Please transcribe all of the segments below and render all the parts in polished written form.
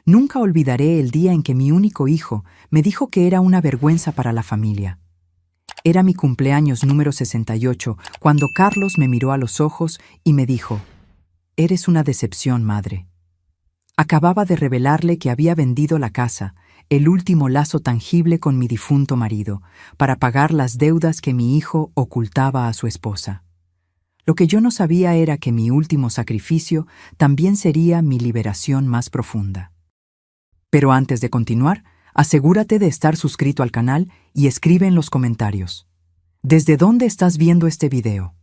Nunca olvidaré el día en que mi único hijo me dijo que era una vergüenza para la familia. Era mi cumpleaños número 68 cuando Carlos me miró a los ojos y me dijo: «Eres una decepción, madre». Acababa de revelarle que había vendido la casa, el último lazo tangible con mi difunto marido, para pagar las deudas que mi hijo ocultaba a su esposa. Lo que yo no sabía era que mi último sacrificio también sería mi liberación más profunda. Pero antes de continuar, asegúrate de estar suscrito al canal y escribe en los comentarios: ¿desde dónde estás viendo este video?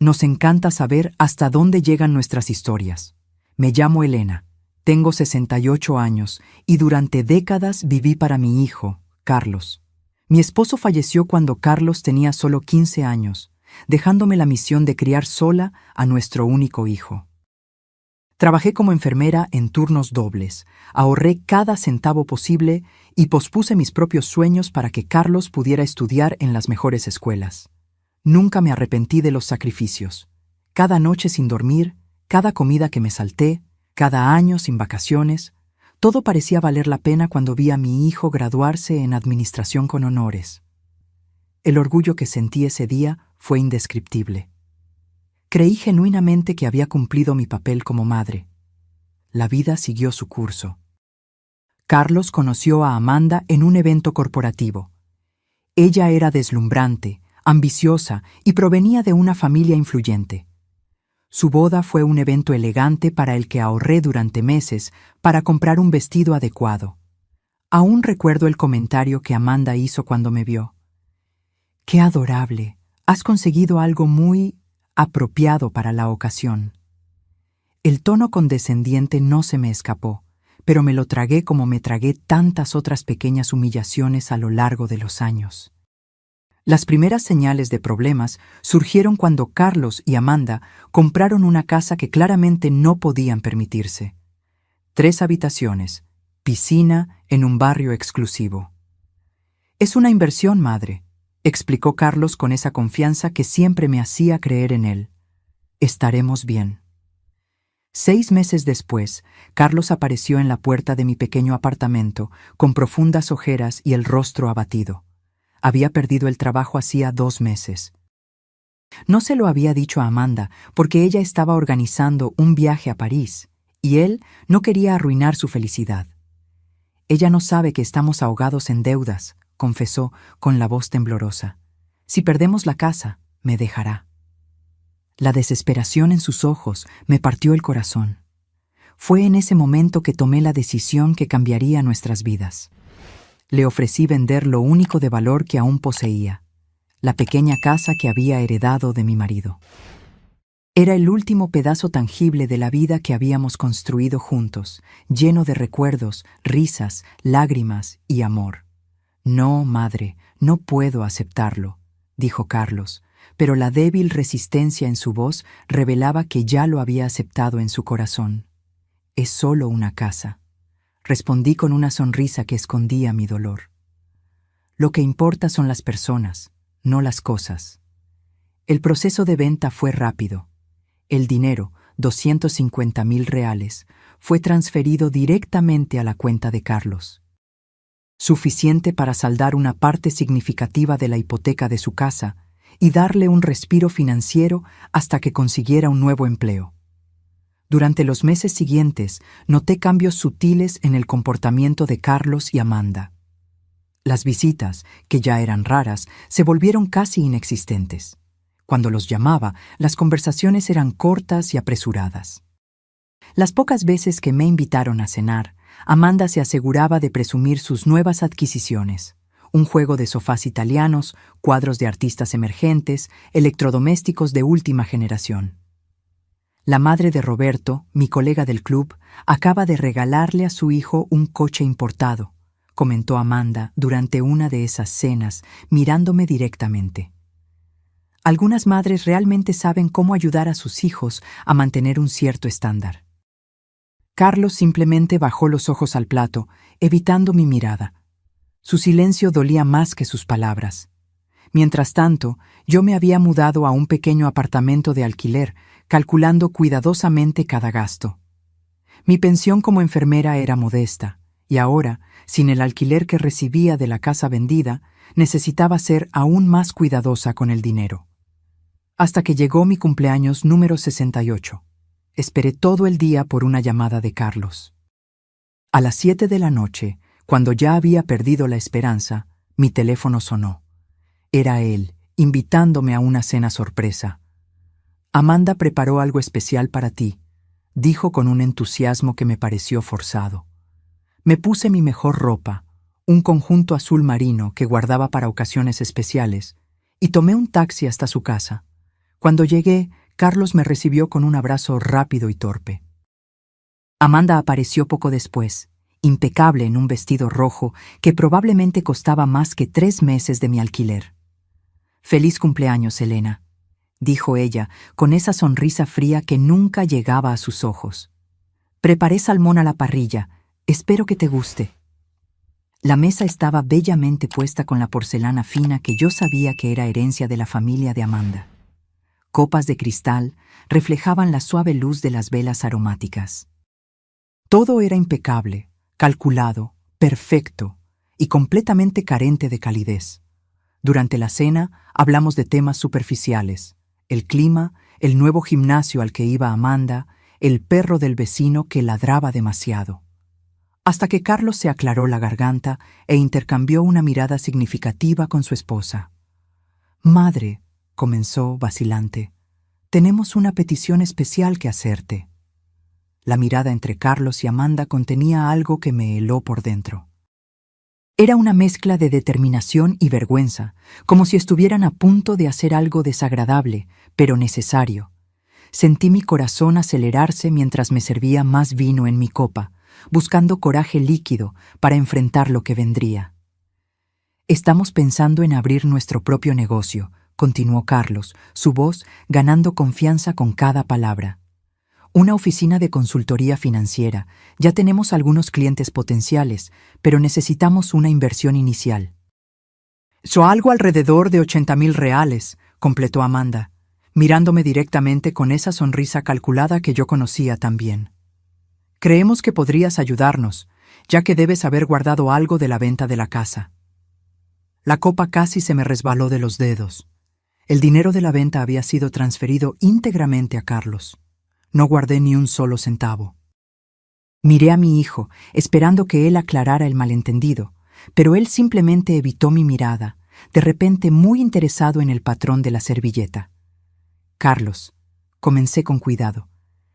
Nos encanta saber hasta dónde llegan nuestras historias. Me llamo Elena, tengo 68 años y durante décadas viví para mi hijo, Carlos. Mi esposo falleció cuando Carlos tenía solo 15 años, dejándome la misión de criar sola a nuestro único hijo. Trabajé como enfermera en turnos dobles, ahorré cada centavo posible y pospuse mis propios sueños para que Carlos pudiera estudiar en las mejores escuelas. Nunca me arrepentí de los sacrificios. Cada noche sin dormir, cada comida que me salté, cada año sin vacaciones, todo parecía valer la pena cuando vi a mi hijo graduarse en administración con honores. El orgullo que sentí ese día fue indescriptible. Creí genuinamente que había cumplido mi papel como madre. La vida siguió su curso. Carlos conoció a Amanda en un evento corporativo. Ella era deslumbrante, ambiciosa y provenía de una familia influyente. Su boda fue un evento elegante para el que ahorré durante meses para comprar un vestido adecuado. Aún recuerdo el comentario que Amanda hizo cuando me vio. «Qué adorable, has conseguido algo muy apropiado para la ocasión». El tono condescendiente no se me escapó, pero me lo tragué como me tragué tantas otras pequeñas humillaciones a lo largo de los años. Las primeras señales de problemas surgieron cuando Carlos y Amanda compraron una casa que claramente no podían permitirse. 3 habitaciones, piscina en un barrio exclusivo. «Es una inversión, madre», explicó Carlos con esa confianza que siempre me hacía creer en él. «Estaremos bien». 6 meses después, Carlos apareció en la puerta de mi pequeño apartamento con profundas ojeras y el rostro abatido. Había perdido el trabajo hacía 2 meses. No se lo había dicho a Amanda porque ella estaba organizando un viaje a París y él no quería arruinar su felicidad. «Ella no sabe que estamos ahogados en deudas», confesó con la voz temblorosa. «Si perdemos la casa, me dejará». La desesperación en sus ojos me partió el corazón. Fue en ese momento que tomé la decisión que cambiaría nuestras vidas. Le ofrecí vender lo único de valor que aún poseía, la pequeña casa que había heredado de mi marido. Era el último pedazo tangible de la vida que habíamos construido juntos, lleno de recuerdos, risas, lágrimas y amor. «No, madre, no puedo aceptarlo», dijo Carlos, pero la débil resistencia en su voz revelaba que ya lo había aceptado en su corazón. «Es solo una casa», respondí con una sonrisa que escondía mi dolor. «Lo que importa son las personas, no las cosas». El proceso de venta fue rápido. El dinero, 250,000 reales, fue transferido directamente a la cuenta de Carlos. Suficiente para saldar una parte significativa de la hipoteca de su casa y darle un respiro financiero hasta que consiguiera un nuevo empleo. Durante los meses siguientes, noté cambios sutiles en el comportamiento de Carlos y Amanda. Las visitas, que ya eran raras, se volvieron casi inexistentes. Cuando los llamaba, las conversaciones eran cortas y apresuradas. Las pocas veces que me invitaron a cenar, Amanda se aseguraba de presumir sus nuevas adquisiciones: un juego de sofás italianos, cuadros de artistas emergentes, electrodomésticos de última generación. La madre de Roberto, mi colega del club, acaba de regalarle a su hijo un coche importado, comentó Amanda durante una de esas cenas, mirándome directamente. Algunas madres realmente saben cómo ayudar a sus hijos a mantener un cierto estándar. Carlos simplemente bajó los ojos al plato, evitando mi mirada. Su silencio dolía más que sus palabras. Mientras tanto, yo me había mudado a un pequeño apartamento de alquiler, calculando cuidadosamente cada gasto. Mi pensión como enfermera era modesta, y ahora, sin el alquiler que recibía de la casa vendida, necesitaba ser aún más cuidadosa con el dinero. Hasta que llegó mi cumpleaños número 68. Esperé todo el día por una llamada de Carlos. A las 7 de la noche, cuando ya había perdido la esperanza, mi teléfono sonó. Era él, invitándome a una cena sorpresa. Amanda preparó algo especial para ti, dijo con un entusiasmo que me pareció forzado. Me puse mi mejor ropa, un conjunto azul marino que guardaba para ocasiones especiales, y tomé un taxi hasta su casa. Cuando llegué, Carlos me recibió con un abrazo rápido y torpe. Amanda apareció poco después, impecable en un vestido rojo que probablemente costaba más que 3 meses de mi alquiler. «Feliz cumpleaños, Elena», dijo ella, con esa sonrisa fría que nunca llegaba a sus ojos. «Preparé salmón a la parrilla. Espero que te guste». La mesa estaba bellamente puesta con la porcelana fina que yo sabía que era herencia de la familia de Amanda. Copas de cristal reflejaban la suave luz de las velas aromáticas. Todo era impecable, calculado, perfecto y completamente carente de calidez. Durante la cena hablamos de temas superficiales: el clima, el nuevo gimnasio al que iba Amanda, el perro del vecino que ladraba demasiado. Hasta que Carlos se aclaró la garganta e intercambió una mirada significativa con su esposa. «Madre», comenzó vacilante, «tenemos una petición especial que hacerte». La mirada entre Carlos y Amanda contenía algo que me heló por dentro. Era una mezcla de determinación y vergüenza, como si estuvieran a punto de hacer algo desagradable, pero necesario. Sentí mi corazón acelerarse mientras me servía más vino en mi copa, buscando coraje líquido para enfrentar lo que vendría. «Estamos pensando en abrir nuestro propio negocio», continuó Carlos, su voz ganando confianza con cada palabra. «Una oficina de consultoría financiera. Ya tenemos algunos clientes potenciales, pero necesitamos una inversión inicial». «Algo alrededor de 80,000 reales», completó Amanda, mirándome directamente con esa sonrisa calculada que yo conocía tan bien. «Creemos que podrías ayudarnos, ya que debes haber guardado algo de la venta de la casa». La copa casi se me resbaló de los dedos. El dinero de la venta había sido transferido íntegramente a Carlos. No guardé ni un solo centavo. Miré a mi hijo, esperando que él aclarara el malentendido, pero él simplemente evitó mi mirada, de repente muy interesado en el patrón de la servilleta. «Carlos», comencé con cuidado,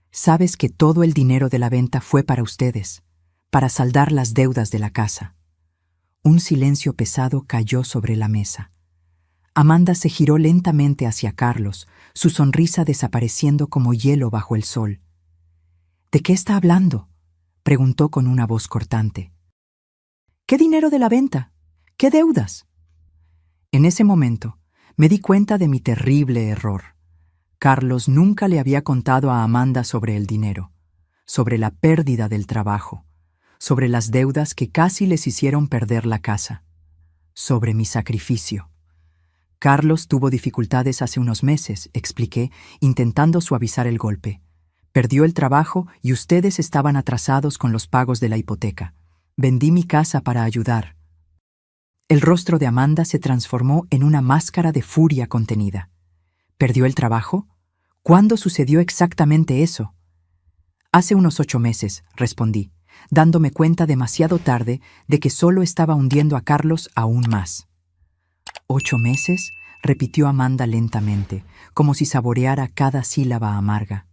«sabes que todo el dinero de la venta fue para ustedes, para saldar las deudas de la casa». Un silencio pesado cayó sobre la mesa. Amanda se giró lentamente hacia Carlos, su sonrisa desapareciendo como hielo bajo el sol. «¿De qué está hablando?», preguntó con una voz cortante. «¿Qué dinero de la venta? ¿Qué deudas?». En ese momento me di cuenta de mi terrible error. Carlos nunca le había contado a Amanda sobre el dinero, sobre la pérdida del trabajo, sobre las deudas que casi les hicieron perder la casa, sobre mi sacrificio. «Carlos tuvo dificultades hace unos meses», expliqué, intentando suavizar el golpe. «Perdió el trabajo y ustedes estaban atrasados con los pagos de la hipoteca. Vendí mi casa para ayudar». El rostro de Amanda se transformó en una máscara de furia contenida. «¿Perdió el trabajo? ¿Cuándo sucedió exactamente eso?». «Hace unos 8 meses», respondí, dándome cuenta demasiado tarde de que solo estaba hundiendo a Carlos aún más. «¿8 meses?», repitió Amanda lentamente, como si saboreara cada sílaba amarga.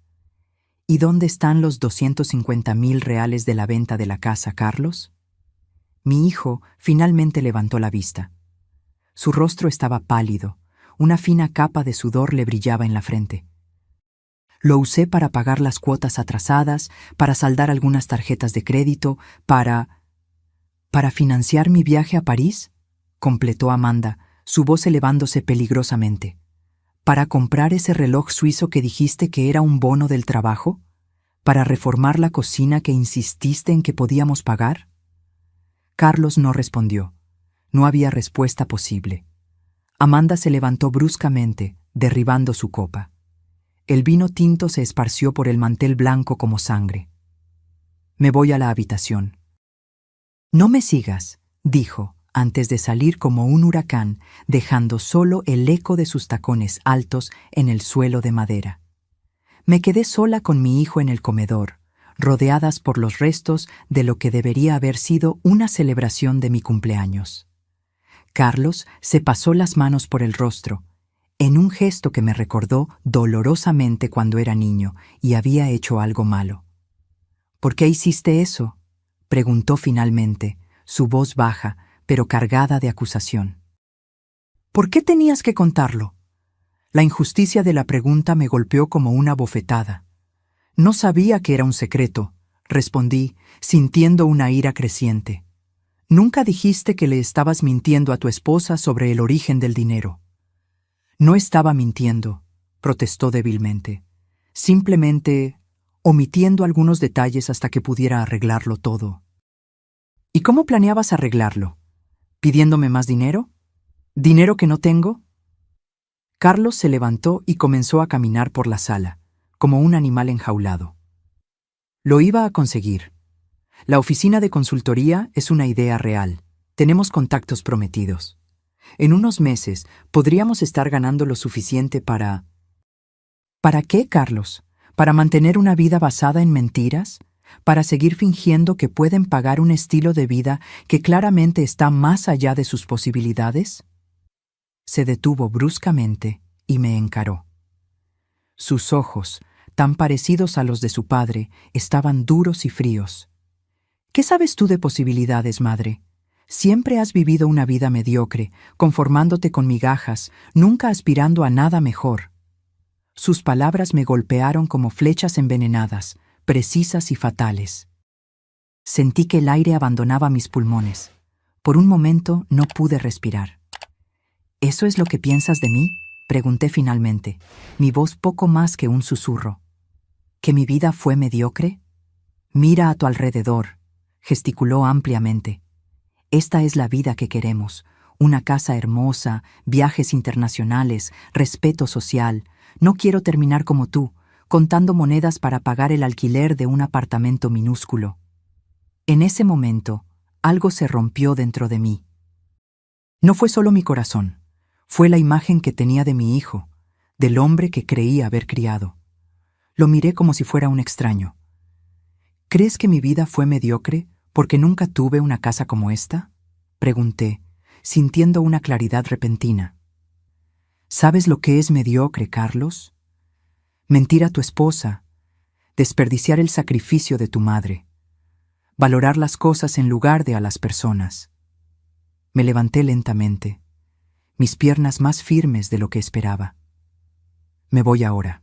«¿Y dónde están los 250,000 reales de la venta de la casa, Carlos?». Mi hijo finalmente levantó la vista. Su rostro estaba pálido, una fina capa de sudor le brillaba en la frente. «Lo usé para pagar las cuotas atrasadas, para saldar algunas tarjetas de crédito, para financiar mi viaje a París», completó Amanda, su voz elevándose peligrosamente. «¿Para comprar ese reloj suizo que dijiste que era un bono del trabajo? ¿Para reformar la cocina que insististe en que podíamos pagar?». Carlos no respondió. No había respuesta posible. Amanda se levantó bruscamente, derribando su copa. El vino tinto se esparció por el mantel blanco como sangre. Me voy a la habitación. No me sigas, dijo, antes de salir como un huracán, dejando solo el eco de sus tacones altos en el suelo de madera. Me quedé sola con mi hijo en el comedor, rodeadas por los restos de lo que debería haber sido una celebración de mi cumpleaños. Carlos se pasó las manos por el rostro, en un gesto que me recordó dolorosamente cuando era niño y había hecho algo malo. «¿Por qué hiciste eso?», preguntó finalmente, su voz baja, pero cargada de acusación. «¿Por qué tenías que contarlo?». La injusticia de la pregunta me golpeó como una bofetada. «No sabía que era un secreto», respondí, sintiendo una ira creciente. «Nunca dijiste que le estabas mintiendo a tu esposa sobre el origen del dinero». «No estaba mintiendo», protestó débilmente. «Simplemente omitiendo algunos detalles hasta que pudiera arreglarlo todo». «¿Y cómo planeabas arreglarlo? ¿Pidiéndome más dinero? ¿Dinero que no tengo?». Carlos se levantó y comenzó a caminar por la sala, como un animal enjaulado. Lo iba a conseguir. La oficina de consultoría es una idea real. Tenemos contactos prometidos. En unos meses podríamos estar ganando lo suficiente para... ¿Para qué, Carlos? ¿Para mantener una vida basada en mentiras? ¿Para seguir fingiendo que pueden pagar un estilo de vida que claramente está más allá de sus posibilidades? Se detuvo bruscamente y me encaró. Sus ojos, tan parecidos a los de su padre, estaban duros y fríos. «¿Qué sabes tú de posibilidades, madre? Siempre has vivido una vida mediocre, conformándote con migajas, nunca aspirando a nada mejor». Sus palabras me golpearon como flechas envenenadas, precisas y fatales. Sentí que el aire abandonaba mis pulmones. Por un momento no pude respirar. «¿Eso es lo que piensas de mí?», pregunté finalmente, mi voz poco más que un susurro. «¿Que mi vida fue mediocre? Mira a tu alrededor», gesticuló ampliamente. «Esta es la vida que queremos, una casa hermosa, viajes internacionales, respeto social. No quiero terminar como tú, contando monedas para pagar el alquiler de un apartamento minúsculo». En ese momento, algo se rompió dentro de mí. No fue solo mi corazón. Fue la imagen que tenía de mi hijo, del hombre que creía haber criado. Lo miré como si fuera un extraño. «¿Crees que mi vida fue mediocre porque nunca tuve una casa como esta?», pregunté, sintiendo una claridad repentina. «¿Sabes lo que es mediocre, Carlos? Mentir a tu esposa, desperdiciar el sacrificio de tu madre, valorar las cosas en lugar de a las personas». Me levanté lentamente, mis piernas más firmes de lo que esperaba. «Me voy ahora.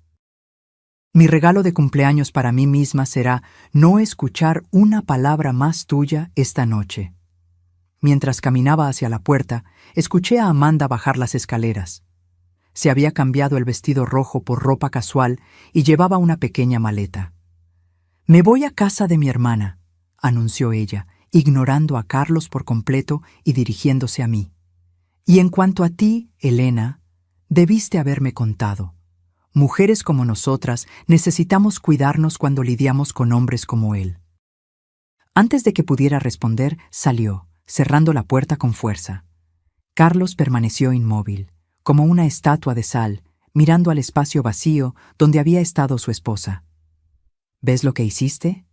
Mi regalo de cumpleaños para mí misma será no escuchar una palabra más tuya esta noche». Mientras caminaba hacia la puerta, escuché a Amanda bajar las escaleras. Se había cambiado el vestido rojo por ropa casual y llevaba una pequeña maleta. «Me voy a casa de mi hermana», anunció ella, ignorando a Carlos por completo y dirigiéndose a mí. «Y en cuanto a ti, Elena, debiste haberme contado. Mujeres como nosotras necesitamos cuidarnos cuando lidiamos con hombres como él». Antes de que pudiera responder, salió, cerrando la puerta con fuerza. Carlos permaneció inmóvil, como una estatua de sal, mirando al espacio vacío donde había estado su esposa. «¿Ves lo que hiciste?»,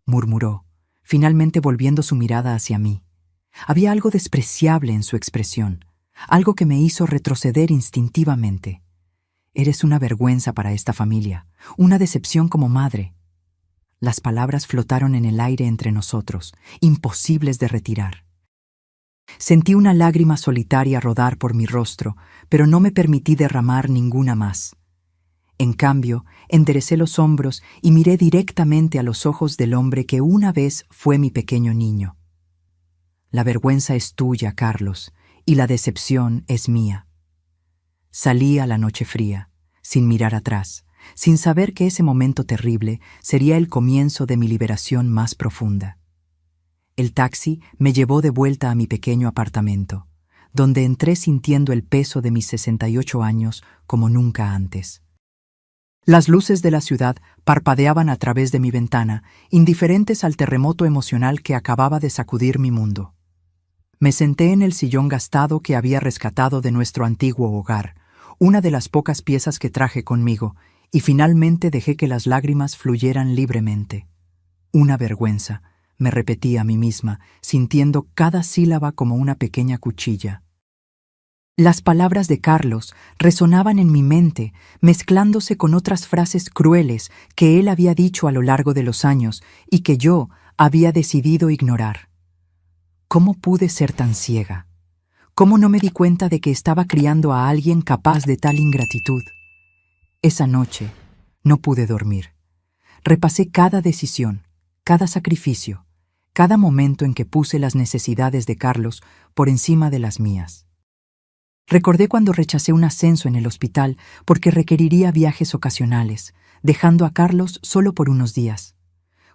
murmuró, finalmente volviendo su mirada hacia mí. Había algo despreciable en su expresión, algo que me hizo retroceder instintivamente. «Eres una vergüenza para esta familia, una decepción como madre». Las palabras flotaron en el aire entre nosotros, imposibles de retirar. Sentí una lágrima solitaria rodar por mi rostro, pero no me permití derramar ninguna más. En cambio, enderecé los hombros y miré directamente a los ojos del hombre que una vez fue mi pequeño niño. «La vergüenza es tuya, Carlos, y la decepción es mía». Salí a la noche fría, sin mirar atrás, sin saber que ese momento terrible sería el comienzo de mi liberación más profunda. El taxi me llevó de vuelta a mi pequeño apartamento, donde entré sintiendo el peso de mis 68 años como nunca antes. Las luces de la ciudad parpadeaban a través de mi ventana, indiferentes al terremoto emocional que acababa de sacudir mi mundo. Me senté en el sillón gastado que había rescatado de nuestro antiguo hogar, una de las pocas piezas que traje conmigo, y finalmente dejé que las lágrimas fluyeran libremente. Una vergüenza, me repetí a mí misma, sintiendo cada sílaba como una pequeña cuchilla. Las palabras de Carlos resonaban en mi mente, mezclándose con otras frases crueles que él había dicho a lo largo de los años y que yo había decidido ignorar. ¿Cómo pude ser tan ciega? ¿Cómo no me di cuenta de que estaba criando a alguien capaz de tal ingratitud? Esa noche no pude dormir. Repasé cada decisión, cada sacrificio, cada momento en que puse las necesidades de Carlos por encima de las mías. Recordé cuando rechacé un ascenso en el hospital porque requeriría viajes ocasionales, dejando a Carlos solo por unos días.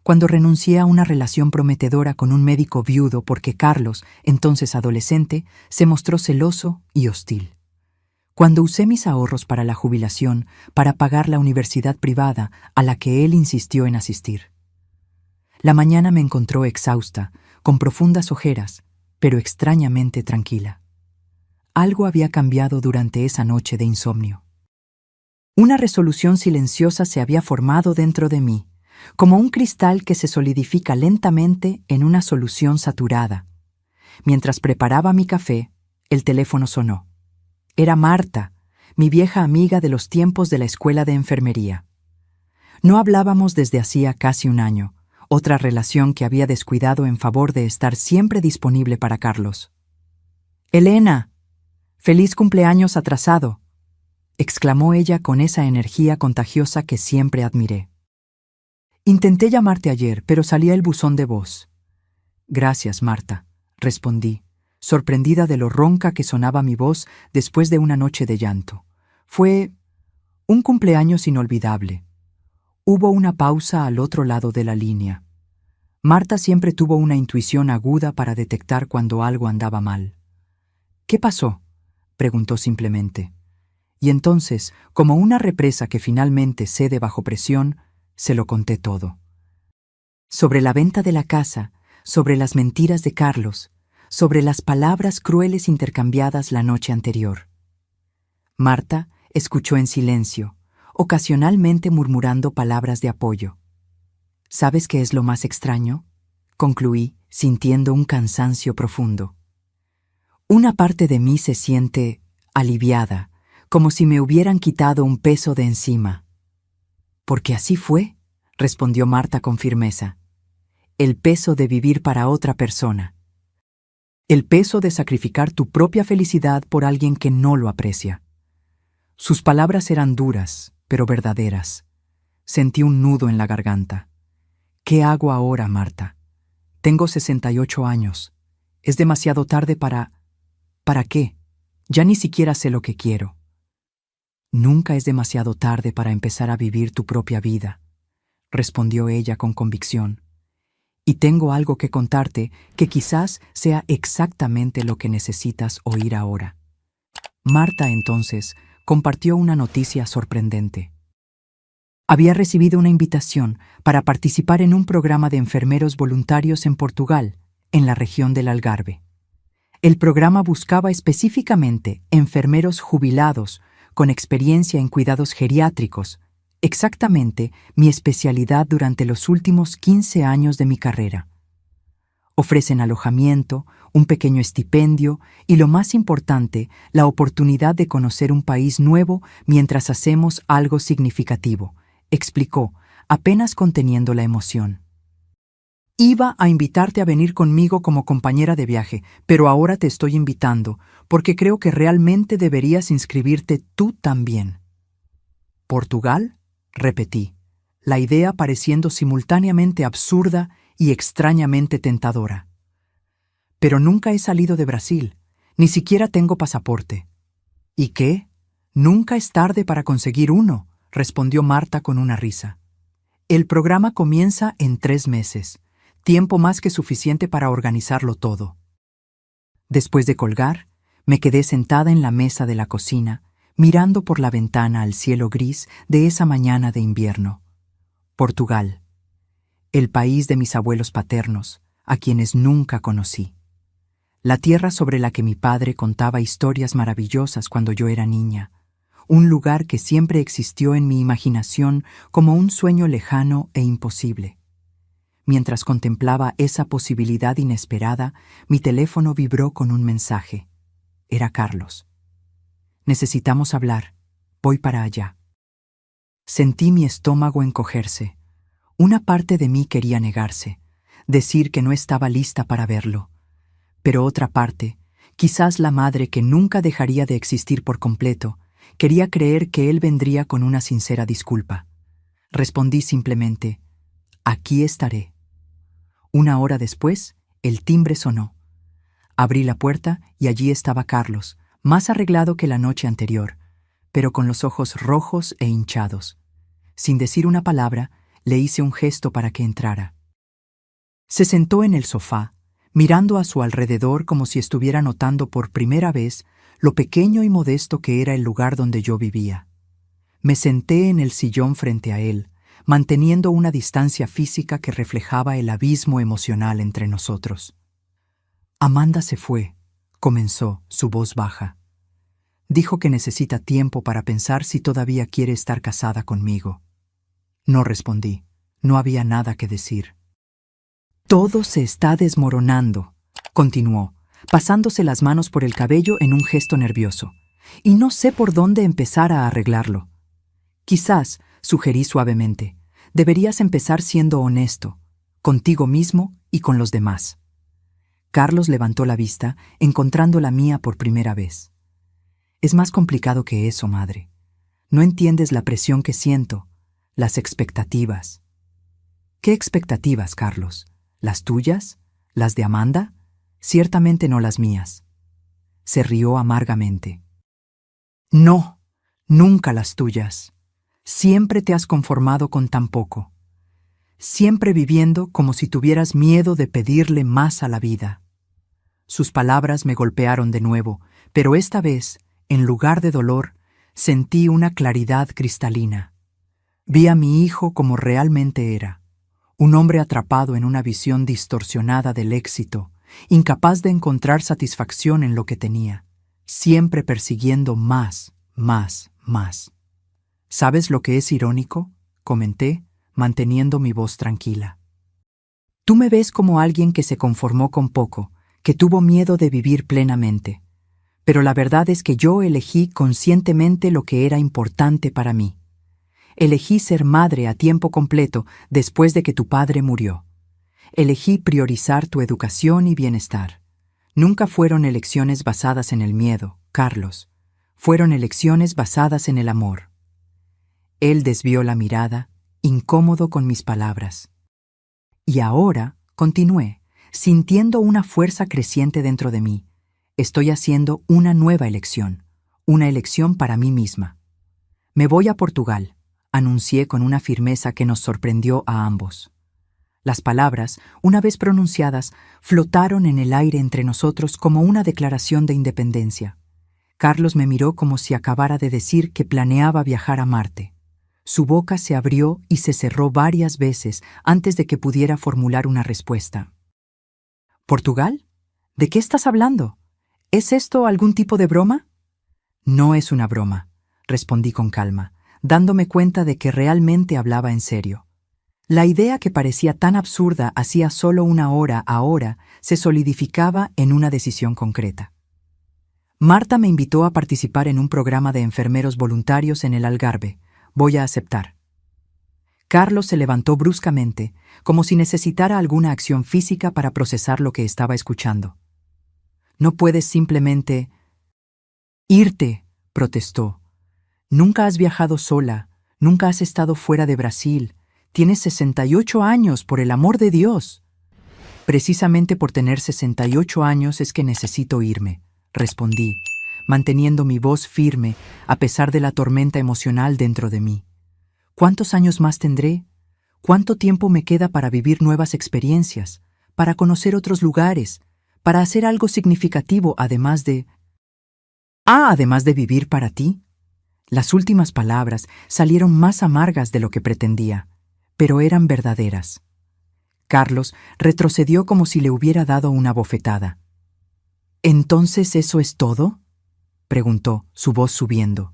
Cuando renuncié a una relación prometedora con un médico viudo porque Carlos, entonces adolescente, se mostró celoso y hostil. Cuando usé mis ahorros para la jubilación para pagar la universidad privada a la que él insistió en asistir. La mañana me encontró exhausta, con profundas ojeras, pero extrañamente tranquila. Algo había cambiado durante esa noche de insomnio. Una resolución silenciosa se había formado dentro de mí, como un cristal que se solidifica lentamente en una solución saturada. Mientras preparaba mi café, el teléfono sonó. Era Marta, mi vieja amiga de los tiempos de la escuela de enfermería. No hablábamos desde hacía casi un año, otra relación que había descuidado en favor de estar siempre disponible para Carlos. «Elena, feliz cumpleaños atrasado», exclamó ella con esa energía contagiosa que siempre admiré. «Intenté llamarte ayer, pero salía el buzón de voz». «Gracias, Marta», respondí, sorprendida de lo ronca que sonaba mi voz después de una noche de llanto. Fue un cumpleaños inolvidable. Hubo una pausa al otro lado de la línea. Marta siempre tuvo una intuición aguda para detectar cuando algo andaba mal. «¿Qué pasó?», preguntó simplemente. Y entonces, como una represa que finalmente cede bajo presión, se lo conté todo. Sobre la venta de la casa, sobre las mentiras de Carlos, sobre las palabras crueles intercambiadas la noche anterior. Marta escuchó en silencio, ocasionalmente murmurando palabras de apoyo. «¿Sabes qué es lo más extraño?», concluí, sintiendo un cansancio profundo. Una parte de mí se siente aliviada, como si me hubieran quitado un peso de encima. «Porque así fue», respondió Marta con firmeza. «El peso de vivir para otra persona. El peso de sacrificar tu propia felicidad por alguien que no lo aprecia». Sus palabras eran duras, pero verdaderas. Sentí un nudo en la garganta. «¿Qué hago ahora, Marta? Tengo 68 años. Es demasiado tarde para... ¿Para qué? Ya ni siquiera sé lo que quiero». «Nunca es demasiado tarde para empezar a vivir tu propia vida», respondió ella con convicción. «Y tengo algo que contarte que quizás sea exactamente lo que necesitas oír ahora». Marta, entonces, compartió una noticia sorprendente. Había recibido una invitación para participar en un programa de enfermeros voluntarios en Portugal, en la región del Algarve. El programa buscaba específicamente enfermeros jubilados con experiencia en cuidados geriátricos, exactamente mi especialidad durante los últimos 15 años de mi carrera. Ofrecen alojamiento, un pequeño estipendio y, lo más importante, la oportunidad de conocer un país nuevo mientras hacemos algo significativo, explicó, apenas conteniendo la emoción. «Iba a invitarte a venir conmigo como compañera de viaje, pero ahora te estoy invitando porque creo que realmente deberías inscribirte tú también». «¿Portugal?», repetí, la idea pareciendo simultáneamente absurda y extrañamente tentadora. «Pero nunca he salido de Brasil, ni siquiera tengo pasaporte». «¿Y qué? Nunca es tarde para conseguir uno», respondió Marta con una risa. «El programa comienza en 3 meses, tiempo más que suficiente para organizarlo todo». Después de colgar, me quedé sentada en la mesa de la cocina, mirando por la ventana al cielo gris de esa mañana de invierno. Portugal, el país de mis abuelos paternos, a quienes nunca conocí. La tierra sobre la que mi padre contaba historias maravillosas cuando yo era niña. Un lugar que siempre existió en mi imaginación como un sueño lejano e imposible. Mientras contemplaba esa posibilidad inesperada, mi teléfono vibró con un mensaje. Era Carlos. Necesitamos hablar. Voy para allá. Sentí mi estómago encogerse. Una parte de mí quería negarse, decir que no estaba lista para verlo. Pero otra parte, quizás la madre que nunca dejaría de existir por completo, quería creer que él vendría con una sincera disculpa. Respondí simplemente, aquí estaré. Una hora después, el timbre sonó. Abrí la puerta y allí estaba Carlos, más arreglado que la noche anterior, pero con los ojos rojos e hinchados. Sin decir una palabra, le hice un gesto para que entrara. Se sentó en el sofá, mirando a su alrededor como si estuviera notando por primera vez lo pequeño y modesto que era el lugar donde yo vivía. Me senté en el sillón frente a él, manteniendo una distancia física que reflejaba el abismo emocional entre nosotros. Amanda se fue, comenzó, su voz baja. Dijo que necesita tiempo para pensar si todavía quiere estar casada conmigo. No respondí, no había nada que decir. Todo se está desmoronando, continuó, pasándose las manos por el cabello en un gesto nervioso, y no sé por dónde empezar a arreglarlo. Quizás, sugerí suavemente, deberías empezar siendo honesto, contigo mismo y con los demás. Carlos levantó la vista, encontrando la mía por primera vez. Es más complicado que eso, madre. No entiendes la presión que siento, las expectativas. ¿Qué expectativas, Carlos? ¿Las tuyas? ¿Las de Amanda? Ciertamente no las mías. Se rió amargamente. No, nunca las tuyas. Siempre te has conformado con tan poco. Siempre viviendo como si tuvieras miedo de pedirle más a la vida. Sus palabras me golpearon de nuevo, pero esta vez, en lugar de dolor, sentí una claridad cristalina. Vi a mi hijo como realmente era. Un hombre atrapado en una visión distorsionada del éxito, incapaz de encontrar satisfacción en lo que tenía, siempre persiguiendo más, más, más. ¿Sabes lo que es irónico?, comenté, manteniendo mi voz tranquila. Tú me ves como alguien que se conformó con poco, que tuvo miedo de vivir plenamente. Pero la verdad es que yo elegí conscientemente lo que era importante para mí. Elegí ser madre a tiempo completo después de que tu padre murió. Elegí priorizar tu educación y bienestar. Nunca fueron elecciones basadas en el miedo, Carlos. Fueron elecciones basadas en el amor. Él desvió la mirada, incómodo con mis palabras. Y ahora, continué, sintiendo una fuerza creciente dentro de mí. Estoy haciendo una nueva elección, una elección para mí misma. Me voy a Portugal, anuncié con una firmeza que nos sorprendió a ambos. Las palabras, una vez pronunciadas, flotaron en el aire entre nosotros como una declaración de independencia. Carlos me miró como si acabara de decir que planeaba viajar a Marte. Su boca se abrió y se cerró varias veces antes de que pudiera formular una respuesta. ¿Portugal? ¿De qué estás hablando? ¿Es esto algún tipo de broma? No es una broma, respondí con calma, dándome cuenta de que realmente hablaba en serio. La idea que parecía tan absurda hacía solo una hora ahora se solidificaba en una decisión concreta. Marta me invitó a participar en un programa de enfermeros voluntarios en el Algarve. Voy a aceptar. Carlos se levantó bruscamente, como si necesitara alguna acción física para procesar lo que estaba escuchando. No puedes simplemente... irte, protestó. Nunca has viajado sola, nunca has estado fuera de Brasil. Tienes 68 años, por el amor de Dios. Precisamente por tener 68 años es que necesito irme, respondí, manteniendo mi voz firme a pesar de la tormenta emocional dentro de mí. ¿Cuántos años más tendré? ¿Cuánto tiempo me queda para vivir nuevas experiencias, para conocer otros lugares, para hacer algo significativo además de... además de vivir para ti? Las últimas palabras salieron más amargas de lo que pretendía, pero eran verdaderas. Carlos retrocedió como si le hubiera dado una bofetada. ¿Entonces eso es todo?, preguntó, su voz subiendo.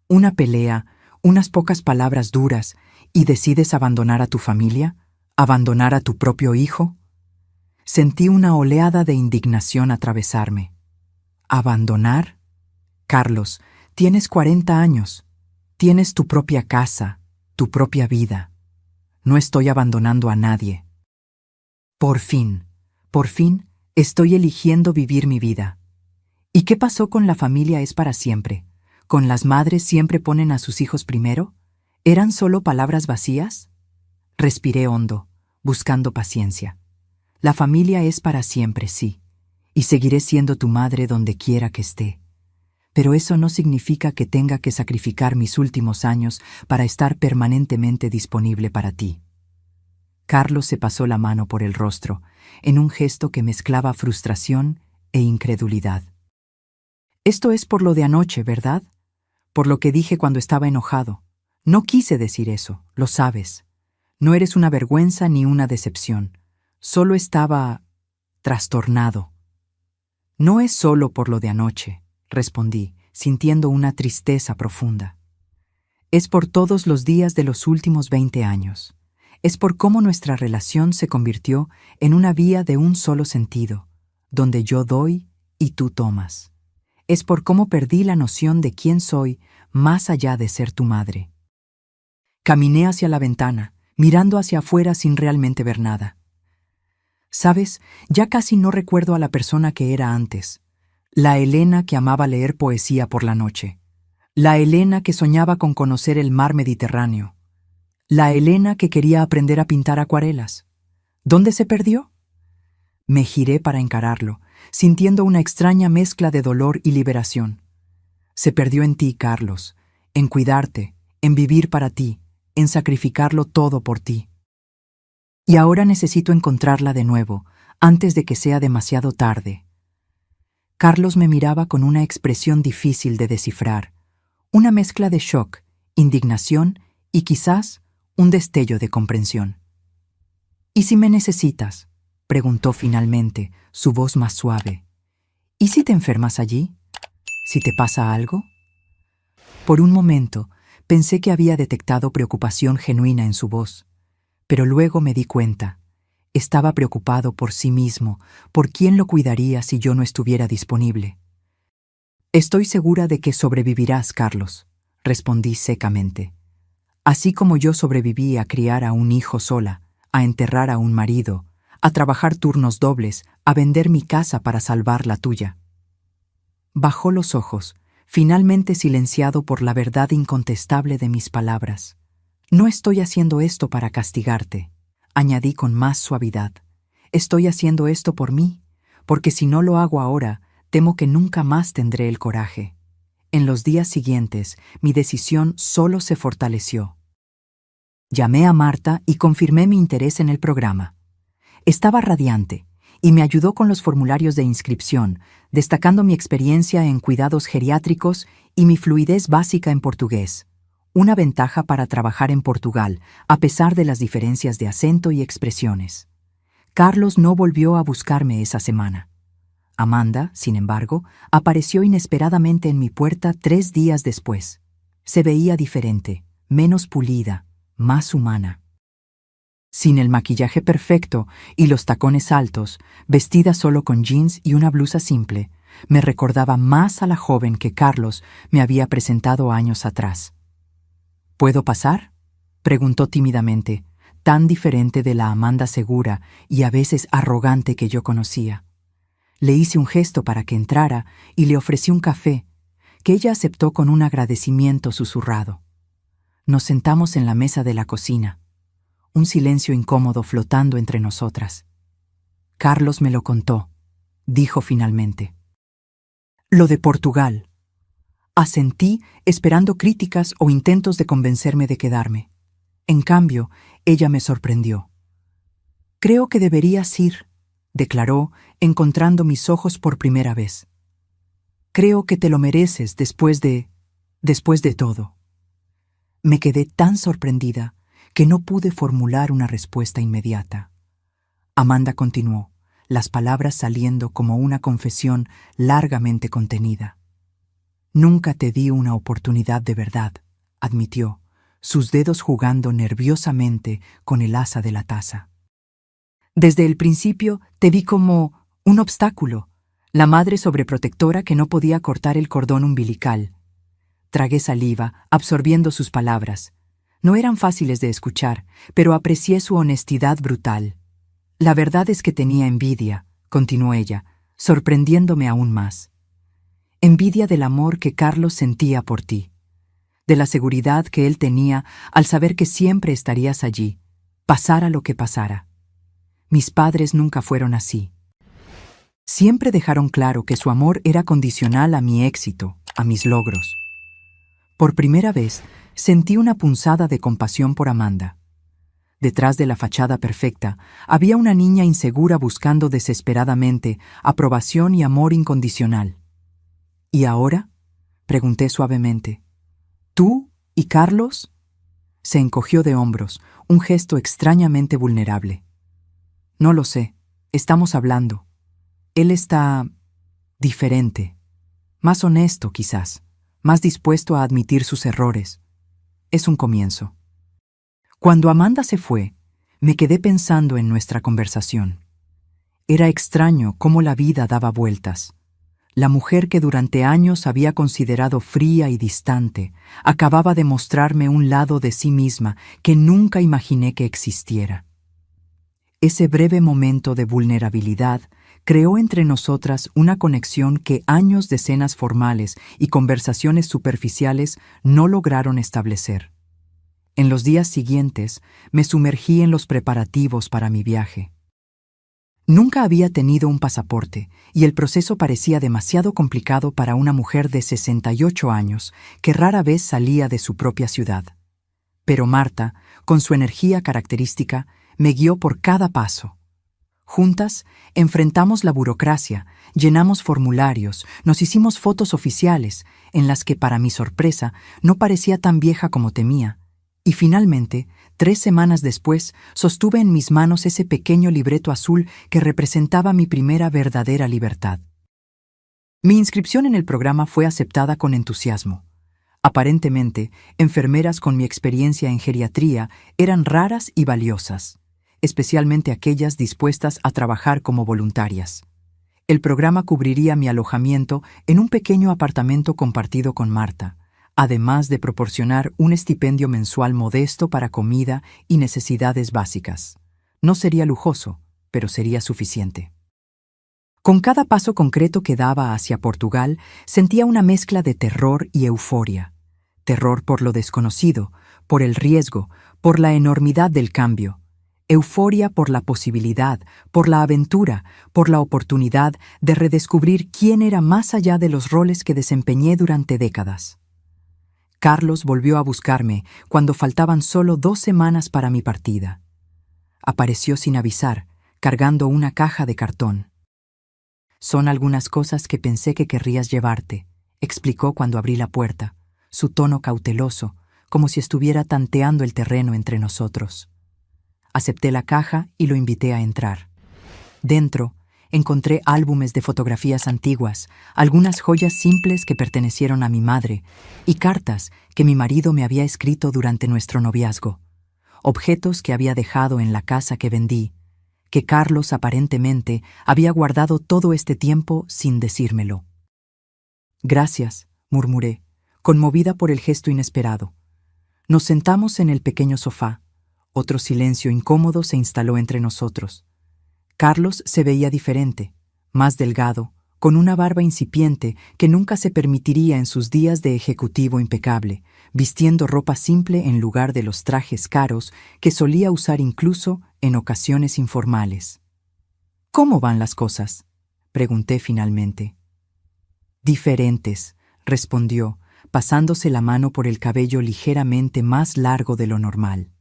¿Una pelea, unas pocas palabras duras, y decides abandonar a tu familia? ¿Abandonar a tu propio hijo? Sentí una oleada de indignación atravesarme. ¿Abandonar? Carlos, tienes 40 años. Tienes tu propia casa, tu propia vida. No estoy abandonando a nadie. Por fin, estoy eligiendo vivir mi vida. ¿Y qué pasó con la familia es para siempre? ¿Con las madres siempre ponen a sus hijos primero? ¿Eran solo palabras vacías? Respiré hondo, buscando paciencia. La familia es para siempre, sí, y seguiré siendo tu madre donde quiera que esté. Pero eso no significa que tenga que sacrificar mis últimos años para estar permanentemente disponible para ti. Carlos se pasó la mano por el rostro, en un gesto que mezclaba frustración e incredulidad. Esto es por lo de anoche, ¿verdad? Por lo que dije cuando estaba enojado. No quise decir eso, lo sabes. No eres una vergüenza ni una decepción. Solo estaba trastornado. No es solo por lo de anoche, respondí, sintiendo una tristeza profunda. Es por todos los días de los últimos 20 años. Es por cómo nuestra relación se convirtió en una vía de un solo sentido, donde yo doy y tú tomas. Es por cómo perdí la noción de quién soy más allá de ser tu madre. Caminé hacia la ventana, mirando hacia afuera sin realmente ver nada. ¿Sabes? Ya casi no recuerdo a la persona que era antes. La Elena que amaba leer poesía por la noche. La Elena que soñaba con conocer el mar Mediterráneo. La Elena que quería aprender a pintar acuarelas. ¿Dónde se perdió? Me giré para encararlo, sintiendo una extraña mezcla de dolor y liberación. Se perdió en ti, Carlos, en cuidarte, en vivir para ti, en sacrificarlo todo por ti. Y ahora necesito encontrarla de nuevo, antes de que sea demasiado tarde. Carlos me miraba con una expresión difícil de descifrar, una mezcla de shock, indignación y quizás un destello de comprensión. ¿Y si me necesitas?, preguntó finalmente, su voz más suave. ¿Y si te enfermas allí? ¿Si te pasa algo? Por un momento, pensé que había detectado preocupación genuina en su voz, pero luego me di cuenta. Estaba preocupado por sí mismo, por quién lo cuidaría si yo no estuviera disponible. Estoy segura de que sobrevivirás, Carlos, respondí secamente. Así como yo sobreviví a criar a un hijo sola, a enterrar a un marido, a trabajar turnos dobles, a vender mi casa para salvar la tuya. Bajó los ojos, finalmente silenciado por la verdad incontestable de mis palabras. No estoy haciendo esto para castigarte, añadí con más suavidad. Estoy haciendo esto por mí, porque si no lo hago ahora, temo que nunca más tendré el coraje. En los días siguientes, mi decisión solo se fortaleció. Llamé a Marta y confirmé mi interés en el programa. Estaba radiante y me ayudó con los formularios de inscripción, destacando mi experiencia en cuidados geriátricos y mi fluidez básica en portugués, una ventaja para trabajar en Portugal, a pesar de las diferencias de acento y expresiones. Carlos no volvió a buscarme esa semana. Amanda, sin embargo, apareció inesperadamente en mi puerta 3 días después. Se veía diferente, menos pulida, más humana. Sin el maquillaje perfecto y los tacones altos, vestida solo con jeans y una blusa simple, me recordaba más a la joven que Carlos me había presentado años atrás. ¿Puedo pasar?, preguntó tímidamente, tan diferente de la Amanda segura y a veces arrogante que yo conocía. Le hice un gesto para que entrara y le ofrecí un café, que ella aceptó con un agradecimiento susurrado. Nos sentamos en la mesa de la cocina, un silencio incómodo flotando entre nosotras. Carlos me lo contó, dijo finalmente. Lo de Portugal. Asentí, esperando críticas o intentos de convencerme de quedarme. En cambio, ella me sorprendió. Creo que deberías ir, declaró, encontrando mis ojos por primera vez. Creo que te lo mereces después de... Después de todo, me quedé tan sorprendida que no pude formular una respuesta inmediata. Amanda continuó, las palabras saliendo como una confesión largamente contenida. Nunca te di una oportunidad de verdad, admitió, sus dedos jugando nerviosamente con el asa de la taza. Desde el principio te vi como un obstáculo, la madre sobreprotectora que no podía cortar el cordón umbilical. Tragué saliva, absorbiendo sus palabras. No eran fáciles de escuchar, pero aprecié su honestidad brutal. La verdad es que tenía envidia, continuó ella, sorprendiéndome aún más. Envidia del amor que Carlos sentía por ti, de la seguridad que él tenía al saber que siempre estarías allí, pasara lo que pasara. Mis padres nunca fueron así. Siempre dejaron claro que su amor era condicional a mi éxito, a mis logros. Por primera vez, sentí una punzada de compasión por Amanda. Detrás de la fachada perfecta, había una niña insegura buscando desesperadamente aprobación y amor incondicional. ¿Y ahora?, pregunté suavemente. ¿Tú y Carlos? Se encogió de hombros, un gesto extrañamente vulnerable. No lo sé, estamos hablando. Él está diferente, más honesto quizás, más dispuesto a admitir sus errores. Es un comienzo. Cuando Amanda se fue, me quedé pensando en nuestra conversación. Era extraño cómo la vida daba vueltas. La mujer que durante años había considerado fría y distante, acababa de mostrarme un lado de sí misma que nunca imaginé que existiera. Ese breve momento de vulnerabilidad creó entre nosotras una conexión que años de cenas formales y conversaciones superficiales no lograron establecer. En los días siguientes, me sumergí en los preparativos para mi viaje. Nunca había tenido un pasaporte y el proceso parecía demasiado complicado para una mujer de 68 años que rara vez salía de su propia ciudad. Pero Marta, con su energía característica, me guió por cada paso. Juntas, enfrentamos la burocracia, llenamos formularios, nos hicimos fotos oficiales, en las que, para mi sorpresa, no parecía tan vieja como temía. Y finalmente, 3 semanas después, sostuve en mis manos ese pequeño libreto azul que representaba mi primera verdadera libertad. Mi inscripción en el programa fue aceptada con entusiasmo. Aparentemente, enfermeras con mi experiencia en geriatría eran raras y valiosas, especialmente aquellas dispuestas a trabajar como voluntarias. El programa cubriría mi alojamiento en un pequeño apartamento compartido con Marta, además de proporcionar un estipendio mensual modesto para comida y necesidades básicas. No sería lujoso, pero sería suficiente. Con cada paso concreto que daba hacia Portugal, sentía una mezcla de terror y euforia. Terror por lo desconocido, por el riesgo, por la enormidad del cambio. Euforia por la posibilidad, por la aventura, por la oportunidad de redescubrir quién era más allá de los roles que desempeñé durante décadas. Carlos volvió a buscarme cuando faltaban solo 2 semanas para mi partida. Apareció sin avisar, cargando una caja de cartón. «Son algunas cosas que pensé que querrías llevarte», explicó cuando abrí la puerta, su tono cauteloso, como si estuviera tanteando el terreno entre nosotros. Acepté la caja y lo invité a entrar. Dentro, encontré álbumes de fotografías antiguas, algunas joyas simples que pertenecieron a mi madre y cartas que mi marido me había escrito durante nuestro noviazgo, objetos que había dejado en la casa que vendí, que Carlos aparentemente había guardado todo este tiempo sin decírmelo. «Gracias», murmuré, conmovida por el gesto inesperado. Nos sentamos en el pequeño sofá. Otro silencio incómodo se instaló entre nosotros. Carlos se veía diferente, más delgado, con una barba incipiente que nunca se permitiría en sus días de ejecutivo impecable, vistiendo ropa simple en lugar de los trajes caros que solía usar incluso en ocasiones informales. «¿Cómo van las cosas?», pregunté finalmente. «Diferentes», respondió, pasándose la mano por el cabello ligeramente más largo de lo normal.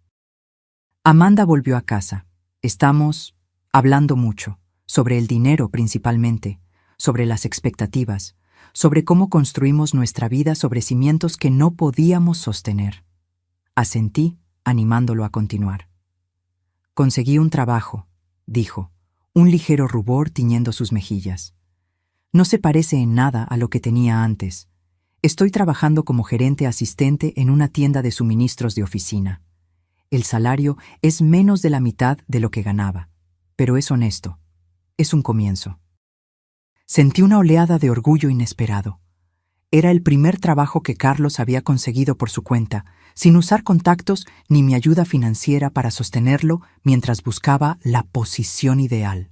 Amanda volvió a casa. Estamos hablando mucho, sobre el dinero principalmente, sobre las expectativas, sobre cómo construimos nuestra vida sobre cimientos que no podíamos sostener. Asentí, animándolo a continuar. Conseguí un trabajo, dijo, un ligero rubor tiñendo sus mejillas. No se parece en nada a lo que tenía antes. Estoy trabajando como gerente asistente en una tienda de suministros de oficina. El salario es menos de la mitad de lo que ganaba, pero es honesto. Es un comienzo. Sentí una oleada de orgullo inesperado. Era el primer trabajo que Carlos había conseguido por su cuenta, sin usar contactos ni mi ayuda financiera para sostenerlo mientras buscaba la posición ideal.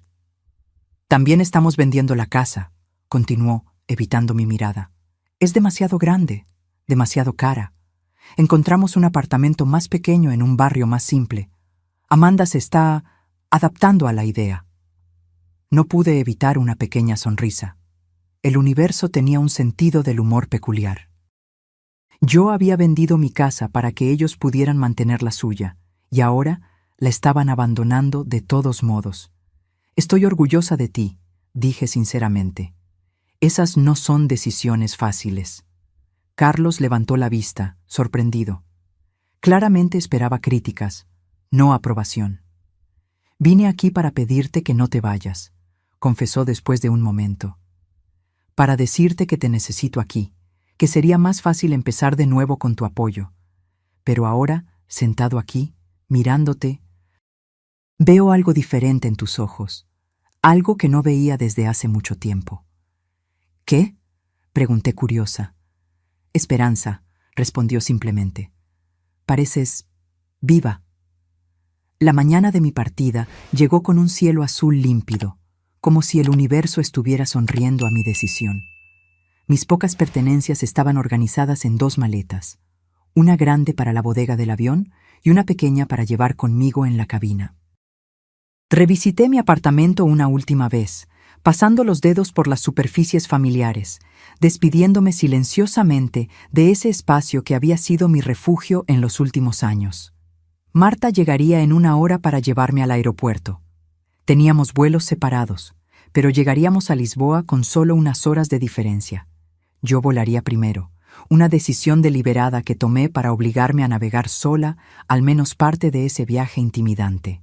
También estamos vendiendo la casa, continuó, evitando mi mirada. Es demasiado grande, demasiado cara. Encontramos un apartamento más pequeño en un barrio más simple. Amanda se está adaptando a la idea. No pude evitar una pequeña sonrisa. El universo tenía un sentido del humor peculiar. Yo había vendido mi casa para que ellos pudieran mantener la suya, y ahora la estaban abandonando de todos modos. Estoy orgullosa de ti, dije sinceramente. Esas no son decisiones fáciles. Carlos levantó la vista, sorprendido. Claramente esperaba críticas, no aprobación. Vine aquí para pedirte que no te vayas, confesó después de un momento. Para decirte que te necesito aquí, que sería más fácil empezar de nuevo con tu apoyo. Pero ahora, sentado aquí, mirándote, veo algo diferente en tus ojos, algo que no veía desde hace mucho tiempo. ¿Qué? Pregunté curiosa. Esperanza, respondió simplemente. Pareces viva. La mañana de mi partida llegó con un cielo azul límpido, como si el universo estuviera sonriendo a mi decisión. Mis pocas pertenencias estaban organizadas en 2 maletas, una grande para la bodega del avión y una pequeña para llevar conmigo en la cabina. Revisité mi apartamento una última vez, pasando los dedos por las superficies familiares, despidiéndome silenciosamente de ese espacio que había sido mi refugio en los últimos años. Marta llegaría en 1 hora para llevarme al aeropuerto. Teníamos vuelos separados, pero llegaríamos a Lisboa con solo unas horas de diferencia. Yo volaría primero, una decisión deliberada que tomé para obligarme a navegar sola al menos parte de ese viaje intimidante.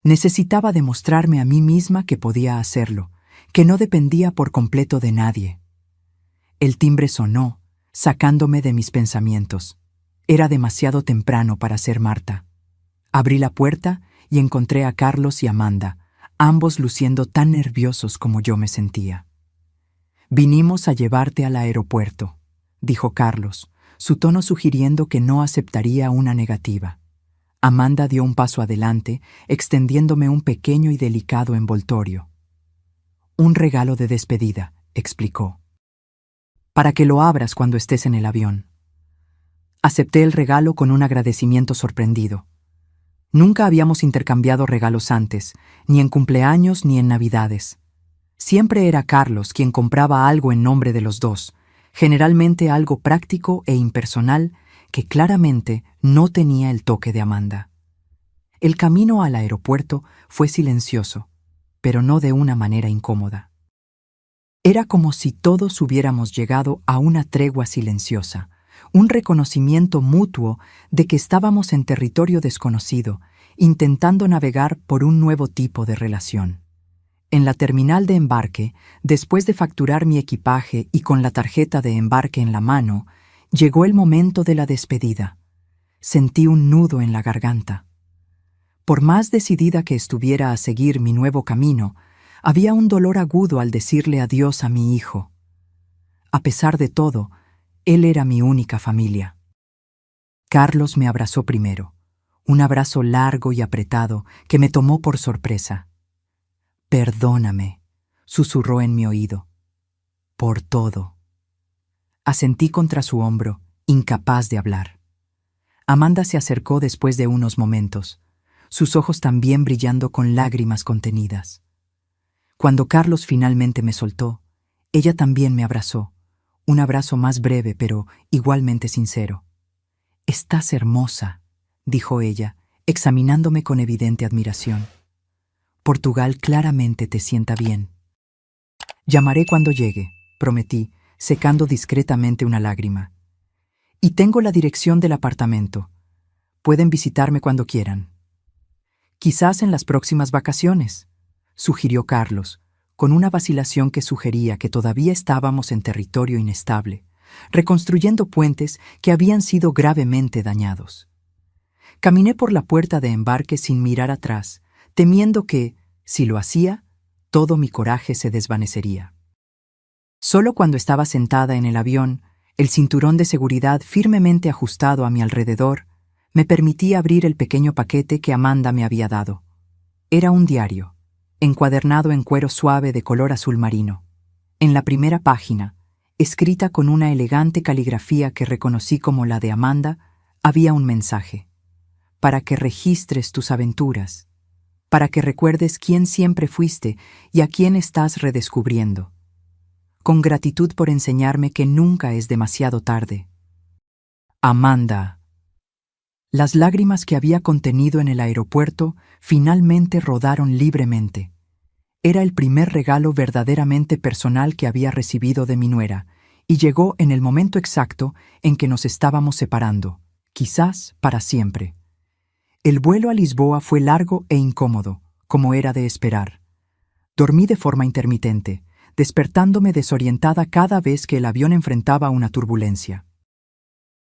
Necesitaba demostrarme a mí misma que podía hacerlo, que no dependía por completo de nadie. El timbre sonó, sacándome de mis pensamientos. Era demasiado temprano para ser Marta. Abrí la puerta y encontré a Carlos y Amanda, ambos luciendo tan nerviosos como yo me sentía. «Vinimos a llevarte al aeropuerto», dijo Carlos, su tono sugiriendo que no aceptaría una negativa. Amanda dio un paso adelante, extendiéndome un pequeño y delicado envoltorio. «Un regalo de despedida», explicó. «Para que lo abras cuando estés en el avión». Acepté el regalo con un agradecimiento sorprendido. Nunca habíamos intercambiado regalos antes, ni en cumpleaños ni en Navidades. Siempre era Carlos quien compraba algo en nombre de los dos, generalmente algo práctico e impersonal que claramente no tenía el toque de Amanda. El camino al aeropuerto fue silencioso, pero no de una manera incómoda. Era como si todos hubiéramos llegado a una tregua silenciosa, un reconocimiento mutuo de que estábamos en territorio desconocido, intentando navegar por un nuevo tipo de relación. En la terminal de embarque, después de facturar mi equipaje y con la tarjeta de embarque en la mano, llegó el momento de la despedida. Sentí un nudo en la garganta. Por más decidida que estuviera a seguir mi nuevo camino, había un dolor agudo al decirle adiós a mi hijo. A pesar de todo, él era mi única familia. Carlos me abrazó primero, un abrazo largo y apretado que me tomó por sorpresa. «Perdóname», susurró en mi oído. «Por todo». Asentí contra su hombro, incapaz de hablar. Amanda se acercó después de unos momentos, sus ojos también brillando con lágrimas contenidas. Cuando Carlos finalmente me soltó, ella también me abrazó, un abrazo más breve pero igualmente sincero. «Estás hermosa», dijo ella, examinándome con evidente admiración. «Portugal claramente te sienta bien. Llamaré cuando llegue», prometí, secando discretamente una lágrima. Y tengo la dirección del apartamento. Pueden visitarme cuando quieran. Quizás en las próximas vacaciones, sugirió Carlos, con una vacilación que sugería que todavía estábamos en territorio inestable, reconstruyendo puentes que habían sido gravemente dañados. Caminé por la puerta de embarque sin mirar atrás, temiendo que, si lo hacía, todo mi coraje se desvanecería. Solo cuando estaba sentada en el avión, el cinturón de seguridad firmemente ajustado a mi alrededor, me permitía abrir el pequeño paquete que Amanda me había dado. Era un diario, encuadernado en cuero suave de color azul marino. En la primera página, escrita con una elegante caligrafía que reconocí como la de Amanda, había un mensaje. Para que registres tus aventuras, para que recuerdes quién siempre fuiste y a quién estás redescubriendo. Con gratitud por enseñarme que nunca es demasiado tarde. Amanda. Las lágrimas que había contenido en el aeropuerto finalmente rodaron libremente. Era el primer regalo verdaderamente personal que había recibido de mi nuera, y llegó en el momento exacto en que nos estábamos separando, quizás para siempre. El vuelo a Lisboa fue largo e incómodo, como era de esperar. Dormí de forma intermitente, despertándome desorientada cada vez que el avión enfrentaba una turbulencia.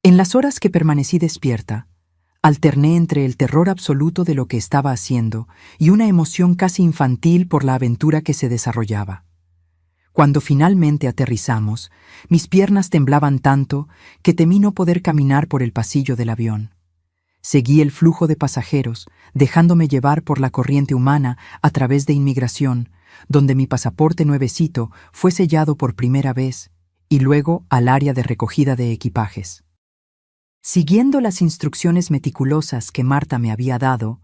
En las horas que permanecí despierta, alterné entre el terror absoluto de lo que estaba haciendo y una emoción casi infantil por la aventura que se desarrollaba. Cuando finalmente aterrizamos, mis piernas temblaban tanto que temí no poder caminar por el pasillo del avión. Seguí el flujo de pasajeros, dejándome llevar por la corriente humana a través de inmigración, donde mi pasaporte nuevecito fue sellado por primera vez, y luego al área de recogida de equipajes. Siguiendo las instrucciones meticulosas que Marta me había dado,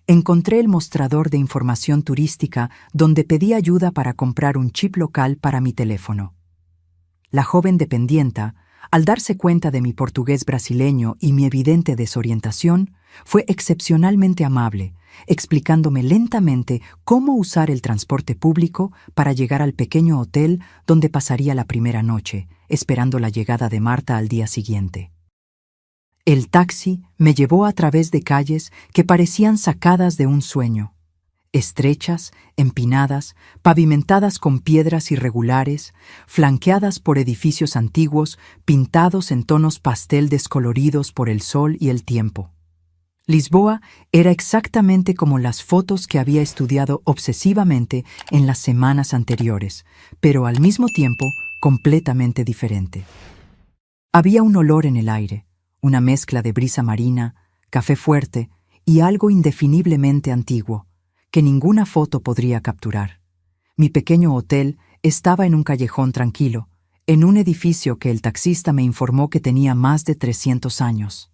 encontré el mostrador de información turística donde pedí ayuda para comprar un chip local para mi teléfono. La joven dependienta, al darse cuenta de mi portugués brasileño y mi evidente desorientación, fue excepcionalmente amable, explicándome lentamente cómo usar el transporte público para llegar al pequeño hotel donde pasaría la primera noche, esperando la llegada de Marta al día siguiente. El taxi me llevó a través de calles que parecían sacadas de un sueño. Estrechas, empinadas, pavimentadas con piedras irregulares, flanqueadas por edificios antiguos, pintados en tonos pastel descoloridos por el sol y el tiempo. Lisboa era exactamente como las fotos que había estudiado obsesivamente en las semanas anteriores, pero al mismo tiempo completamente diferente. Había un olor en el aire, una mezcla de brisa marina, café fuerte y algo indefiniblemente antiguo, que ninguna foto podría capturar. Mi pequeño hotel estaba en un callejón tranquilo, en un edificio que el taxista me informó que tenía más de 300 años.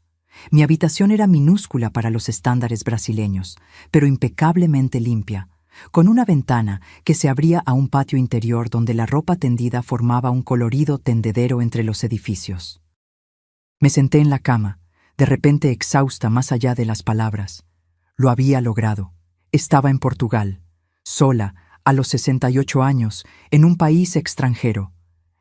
Mi habitación era minúscula para los estándares brasileños, pero impecablemente limpia, con una ventana que se abría a un patio interior donde la ropa tendida formaba un colorido tendedero entre los edificios. Me senté en la cama, de repente exhausta más allá de las palabras. Lo había logrado. Estaba en Portugal, sola, a los 68 años, en un país extranjero.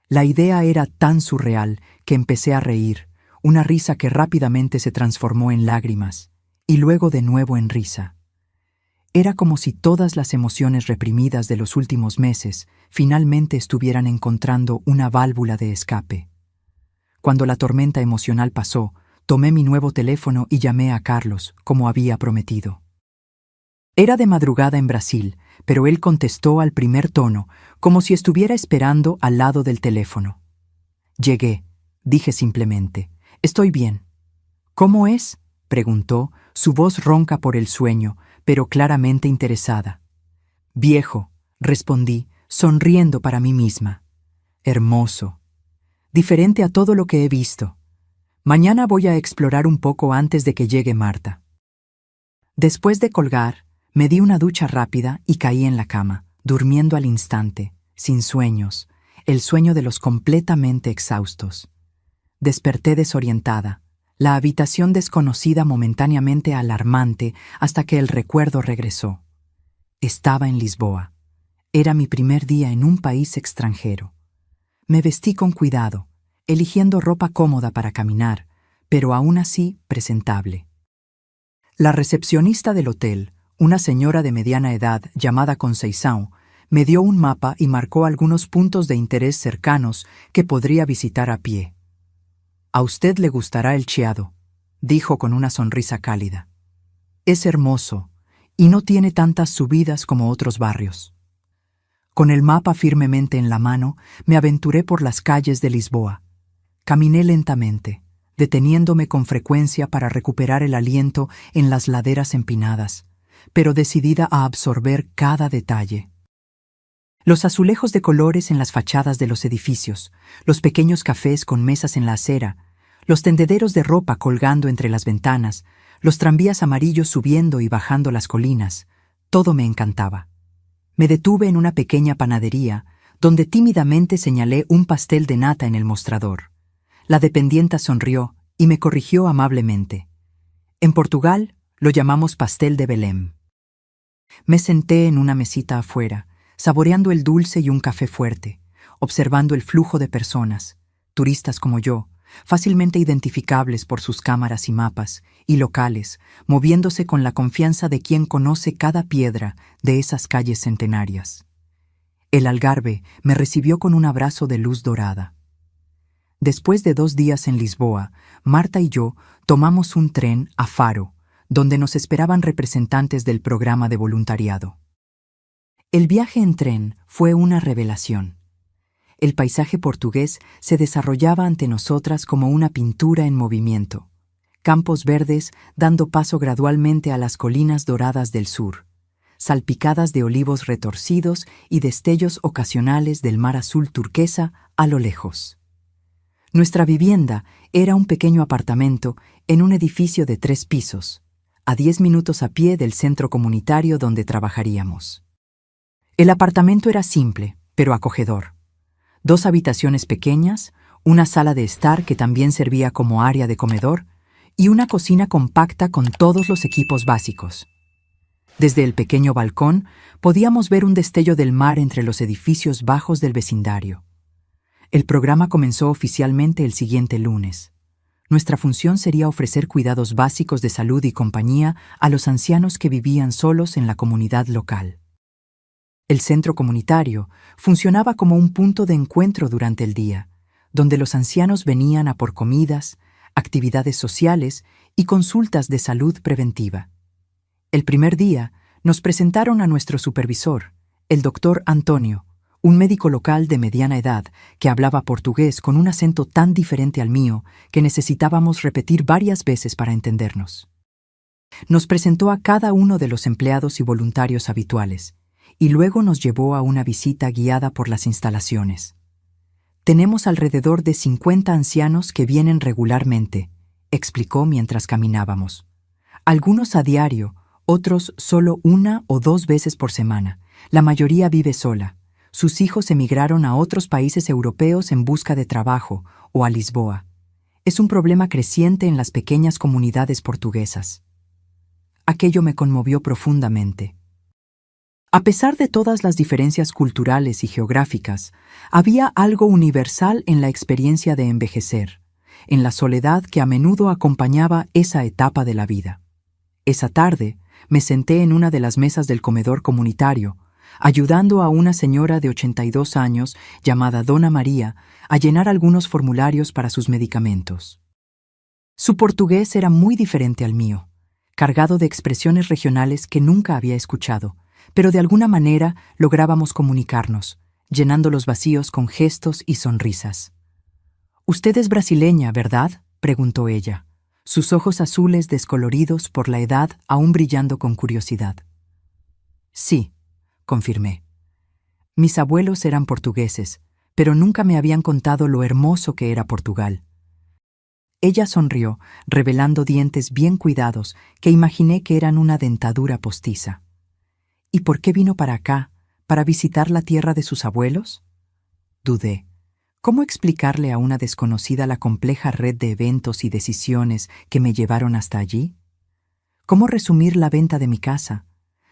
La idea era tan surreal que empecé a reír, una risa que rápidamente se transformó en lágrimas, y luego de nuevo en risa. Era como si todas las emociones reprimidas de los últimos meses finalmente estuvieran encontrando una válvula de escape. Cuando la tormenta emocional pasó, tomé mi nuevo teléfono y llamé a Carlos, como había prometido. Era de madrugada en Brasil, pero él contestó al primer tono, como si estuviera esperando al lado del teléfono. Llegué, dije simplemente. Estoy bien. ¿Cómo es?, preguntó, su voz ronca por el sueño, pero claramente interesada. Viejo, respondí, sonriendo para mí misma. Hermoso. Diferente a todo lo que he visto. Mañana voy a explorar un poco antes de que llegue Marta. Después de colgar, me di una ducha rápida y caí en la cama, durmiendo al instante, sin sueños, el sueño de los completamente exhaustos. Desperté desorientada, la habitación desconocida momentáneamente alarmante hasta que el recuerdo regresó. Estaba en Lisboa. Era mi primer día en un país extranjero. Me vestí con cuidado, eligiendo ropa cómoda para caminar, pero aún así presentable. La recepcionista del hotel, una señora de mediana edad llamada Conceição, me dio un mapa y marcó algunos puntos de interés cercanos que podría visitar a pie. «A usted le gustará el Chiado», dijo con una sonrisa cálida. «Es hermoso y no tiene tantas subidas como otros barrios». Con el mapa firmemente en la mano, me aventuré por las calles de Lisboa. Caminé lentamente, deteniéndome con frecuencia para recuperar el aliento en las laderas empinadas, pero decidida a absorber cada detalle. Los azulejos de colores en las fachadas de los edificios, los pequeños cafés con mesas en la acera, los tendederos de ropa colgando entre las ventanas, los tranvías amarillos subiendo y bajando las colinas, todo me encantaba. Me detuve en una pequeña panadería, donde tímidamente señalé un pastel de nata en el mostrador. La dependienta sonrió y me corrigió amablemente. En Portugal lo llamamos pastel de Belém. Me senté en una mesita afuera, saboreando el dulce y un café fuerte, observando el flujo de personas, turistas como yo, fácilmente identificables por sus cámaras y mapas, y locales, moviéndose con la confianza de quien conoce cada piedra de esas calles centenarias. El Algarve me recibió con un abrazo de luz dorada. Después de 2 días en Lisboa, Marta y yo tomamos un tren a Faro, donde nos esperaban representantes del programa de voluntariado. El viaje en tren fue una revelación. El paisaje portugués se desarrollaba ante nosotras como una pintura en movimiento. Campos verdes dando paso gradualmente a las colinas doradas del sur, salpicadas de olivos retorcidos y destellos ocasionales del mar azul turquesa a lo lejos. Nuestra vivienda era un pequeño apartamento en un edificio de 3 pisos, a 10 minutos a pie del centro comunitario donde trabajaríamos. El apartamento era simple, pero acogedor. 2 habitaciones pequeñas, una sala de estar que también servía como área de comedor y una cocina compacta con todos los equipos básicos. Desde el pequeño balcón podíamos ver un destello del mar entre los edificios bajos del vecindario. El programa comenzó oficialmente el siguiente lunes. Nuestra función sería ofrecer cuidados básicos de salud y compañía a los ancianos que vivían solos en la comunidad local. El centro comunitario funcionaba como un punto de encuentro durante el día, donde los ancianos venían a por comidas, actividades sociales y consultas de salud preventiva. El primer día nos presentaron a nuestro supervisor, el doctor Antonio, un médico local de mediana edad que hablaba portugués con un acento tan diferente al mío que necesitábamos repetir varias veces para entendernos. Nos presentó a cada uno de los empleados y voluntarios habituales, y luego nos llevó a una visita guiada por las instalaciones. «Tenemos alrededor de 50 ancianos que vienen regularmente», explicó mientras caminábamos. «Algunos a diario, otros solo 1 o 2 veces por semana. La mayoría vive sola. Sus hijos emigraron a otros países europeos en busca de trabajo o a Lisboa. Es un problema creciente en las pequeñas comunidades portuguesas». Aquello me conmovió profundamente. A pesar de todas las diferencias culturales y geográficas, había algo universal en la experiencia de envejecer, en la soledad que a menudo acompañaba esa etapa de la vida. Esa tarde, me senté en una de las mesas del comedor comunitario, ayudando a una señora de 82 años llamada Dona María a llenar algunos formularios para sus medicamentos. Su portugués era muy diferente al mío, cargado de expresiones regionales que nunca había escuchado, pero de alguna manera lográbamos comunicarnos, llenando los vacíos con gestos y sonrisas. «Usted es brasileña, ¿verdad?», preguntó ella, sus ojos azules descoloridos por la edad aún brillando con curiosidad. «Sí», confirmé. Mis abuelos eran portugueses, pero nunca me habían contado lo hermoso que era Portugal. Ella sonrió, revelando dientes bien cuidados que imaginé que eran una dentadura postiza. ¿Y por qué vino para acá, para visitar la tierra de sus abuelos? Dudé. ¿Cómo explicarle a una desconocida la compleja red de eventos y decisiones que me llevaron hasta allí? ¿Cómo resumir la venta de mi casa,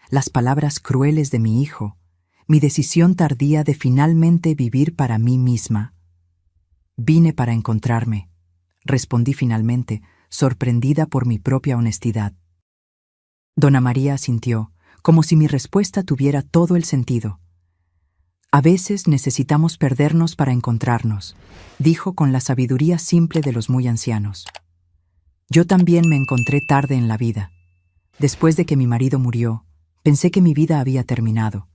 las palabras crueles de mi hijo, mi decisión tardía de finalmente vivir para mí misma? Vine para encontrarme, respondí finalmente, sorprendida por mi propia honestidad. Dona María asintió, como si mi respuesta tuviera todo el sentido. A veces necesitamos perdernos para encontrarnos, dijo con la sabiduría simple de los muy ancianos. Yo también me encontré tarde en la vida. Después de que mi marido murió, pensé que mi vida había terminado,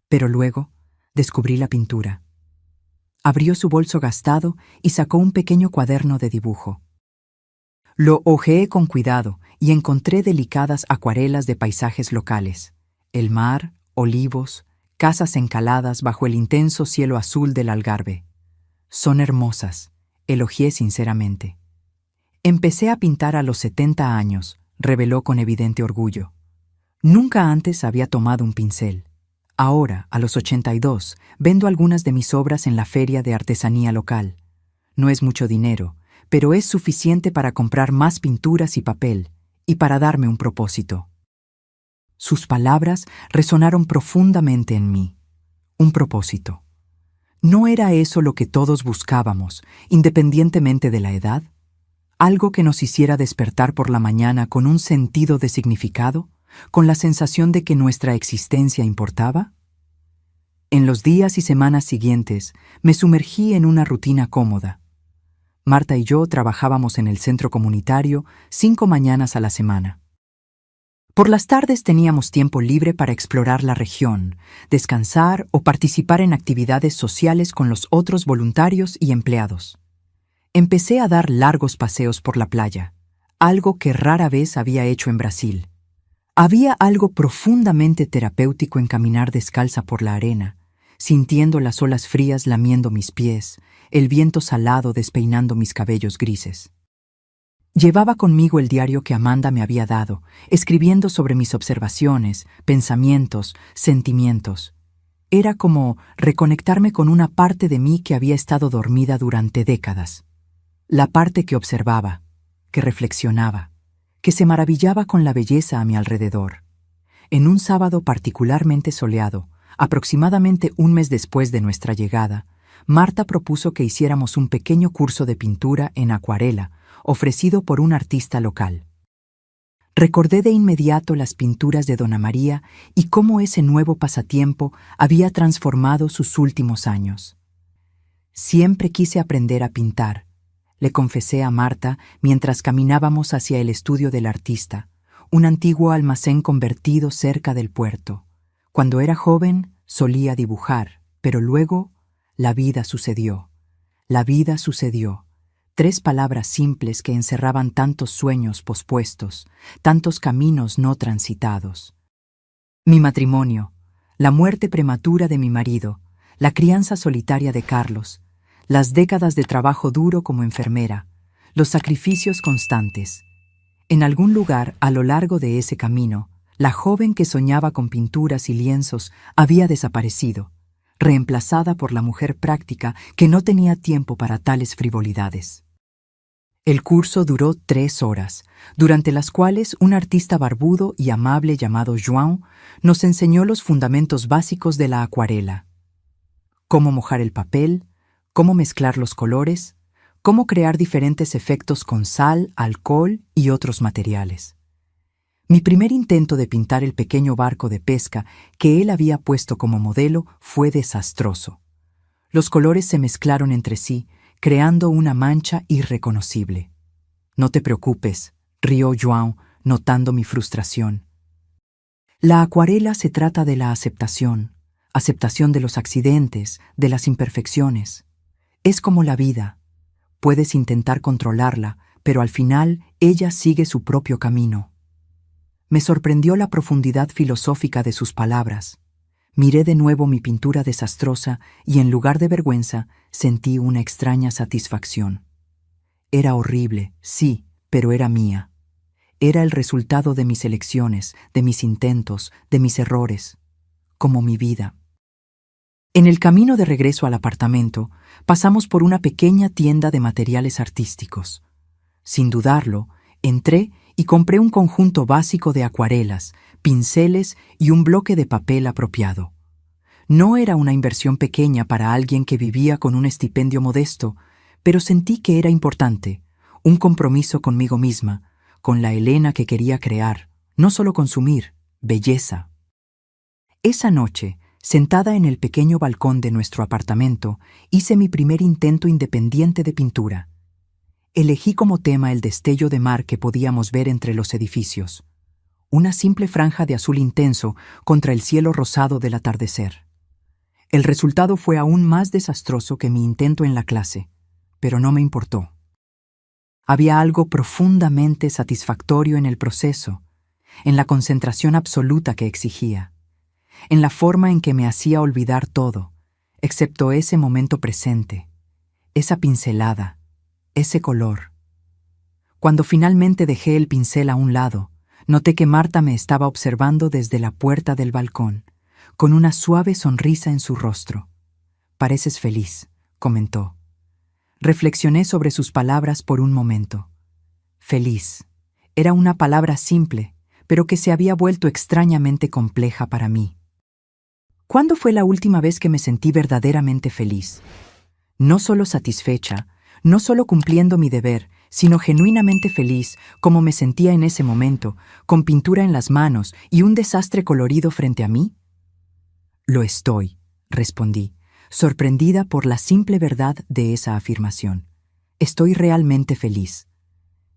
pero luego descubrí la pintura. Abrió su bolso gastado y sacó un pequeño cuaderno de dibujo. Lo hojeé con cuidado y encontré delicadas acuarelas de paisajes locales: el mar, olivos, casas encaladas bajo el intenso cielo azul del Algarve. Son hermosas, elogié sinceramente. Empecé a pintar a los 70 años, reveló con evidente orgullo. Nunca antes había tomado un pincel. Ahora, a los 82, vendo algunas de mis obras en la feria de artesanía local. No es mucho dinero, pero es suficiente para comprar más pinturas y papel, y para darme un propósito. Sus palabras resonaron profundamente en mí. Un propósito. ¿No era eso lo que todos buscábamos, independientemente de la edad? ¿Algo que nos hiciera despertar por la mañana con un sentido de significado, con la sensación de que nuestra existencia importaba? En los días y semanas siguientes, me sumergí en una rutina cómoda. Marta y yo trabajábamos en el centro comunitario 5 mañanas a la semana. Por las tardes teníamos tiempo libre para explorar la región, descansar o participar en actividades sociales con los otros voluntarios y empleados. Empecé a dar largos paseos por la playa, algo que rara vez había hecho en Brasil. Había algo profundamente terapéutico en caminar descalza por la arena, sintiendo las olas frías lamiendo mis pies, el viento salado despeinando mis cabellos grises. Llevaba conmigo el diario que Amanda me había dado, escribiendo sobre mis observaciones, pensamientos, sentimientos. Era como reconectarme con una parte de mí que había estado dormida durante décadas. La parte que observaba, que reflexionaba, que se maravillaba con la belleza a mi alrededor. En un sábado particularmente soleado, aproximadamente un mes después de nuestra llegada, Marta propuso que hiciéramos un pequeño curso de pintura en acuarela, ofrecido por un artista local. Recordé de inmediato las pinturas de Dona María y cómo ese nuevo pasatiempo había transformado sus últimos años. Siempre quise aprender a pintar, le confesé a Marta mientras caminábamos hacia el estudio del artista, un antiguo almacén convertido cerca del puerto. Cuando era joven solía dibujar, pero luego la vida sucedió. La vida sucedió. 3 palabras simples que encerraban tantos sueños pospuestos, tantos caminos no transitados. Mi matrimonio, la muerte prematura de mi marido, la crianza solitaria de Carlos, las décadas de trabajo duro como enfermera, los sacrificios constantes. En algún lugar, a lo largo de ese camino, la joven que soñaba con pinturas y lienzos había desaparecido, reemplazada por la mujer práctica que no tenía tiempo para tales frivolidades. El curso duró 3 horas, durante las cuales un artista barbudo y amable llamado João nos enseñó los fundamentos básicos de la acuarela. Cómo mojar el papel, cómo mezclar los colores, cómo crear diferentes efectos con sal, alcohol y otros materiales. Mi primer intento de pintar el pequeño barco de pesca que él había puesto como modelo fue desastroso. Los colores se mezclaron entre sí, creando una mancha irreconocible. No te preocupes, rió João, notando mi frustración. La acuarela se trata de la aceptación de los accidentes, de las imperfecciones. Es como la vida. Puedes intentar controlarla, pero al final ella sigue su propio camino. Me sorprendió la profundidad filosófica de sus palabras. Miré de nuevo mi pintura desastrosa y en lugar de vergüenza sentí una extraña satisfacción. Era horrible, sí, pero era mía. Era el resultado de mis elecciones, de mis intentos, de mis errores, como mi vida. En el camino de regreso al apartamento, pasamos por una pequeña tienda de materiales artísticos. Sin dudarlo, entré y compré un conjunto básico de acuarelas, pinceles y un bloque de papel apropiado. No era una inversión pequeña para alguien que vivía con un estipendio modesto, pero sentí que era importante, un compromiso conmigo misma, con la Elena que quería crear, no solo consumir, belleza. Esa noche, sentada en el pequeño balcón de nuestro apartamento, hice mi primer intento independiente de pintura. Elegí como tema el destello de mar que podíamos ver entre los edificios, una simple franja de azul intenso contra el cielo rosado del atardecer. El resultado fue aún más desastroso que mi intento en la clase, pero no me importó. Había algo profundamente satisfactorio en el proceso, en la concentración absoluta que exigía, en la forma en que me hacía olvidar todo, excepto ese momento presente, esa pincelada, ese color. Cuando finalmente dejé el pincel a un lado, noté que Marta me estaba observando desde la puerta del balcón, con una suave sonrisa en su rostro. «Pareces feliz», comentó. Reflexioné sobre sus palabras por un momento. Feliz. Era una palabra simple, pero que se había vuelto extrañamente compleja para mí. ¿Cuándo fue la última vez que me sentí verdaderamente feliz? No solo satisfecha, no solo cumpliendo mi deber, sino genuinamente feliz, como me sentía en ese momento, con pintura en las manos y un desastre colorido frente a mí. Lo estoy, respondí, sorprendida por la simple verdad de esa afirmación. Estoy realmente feliz.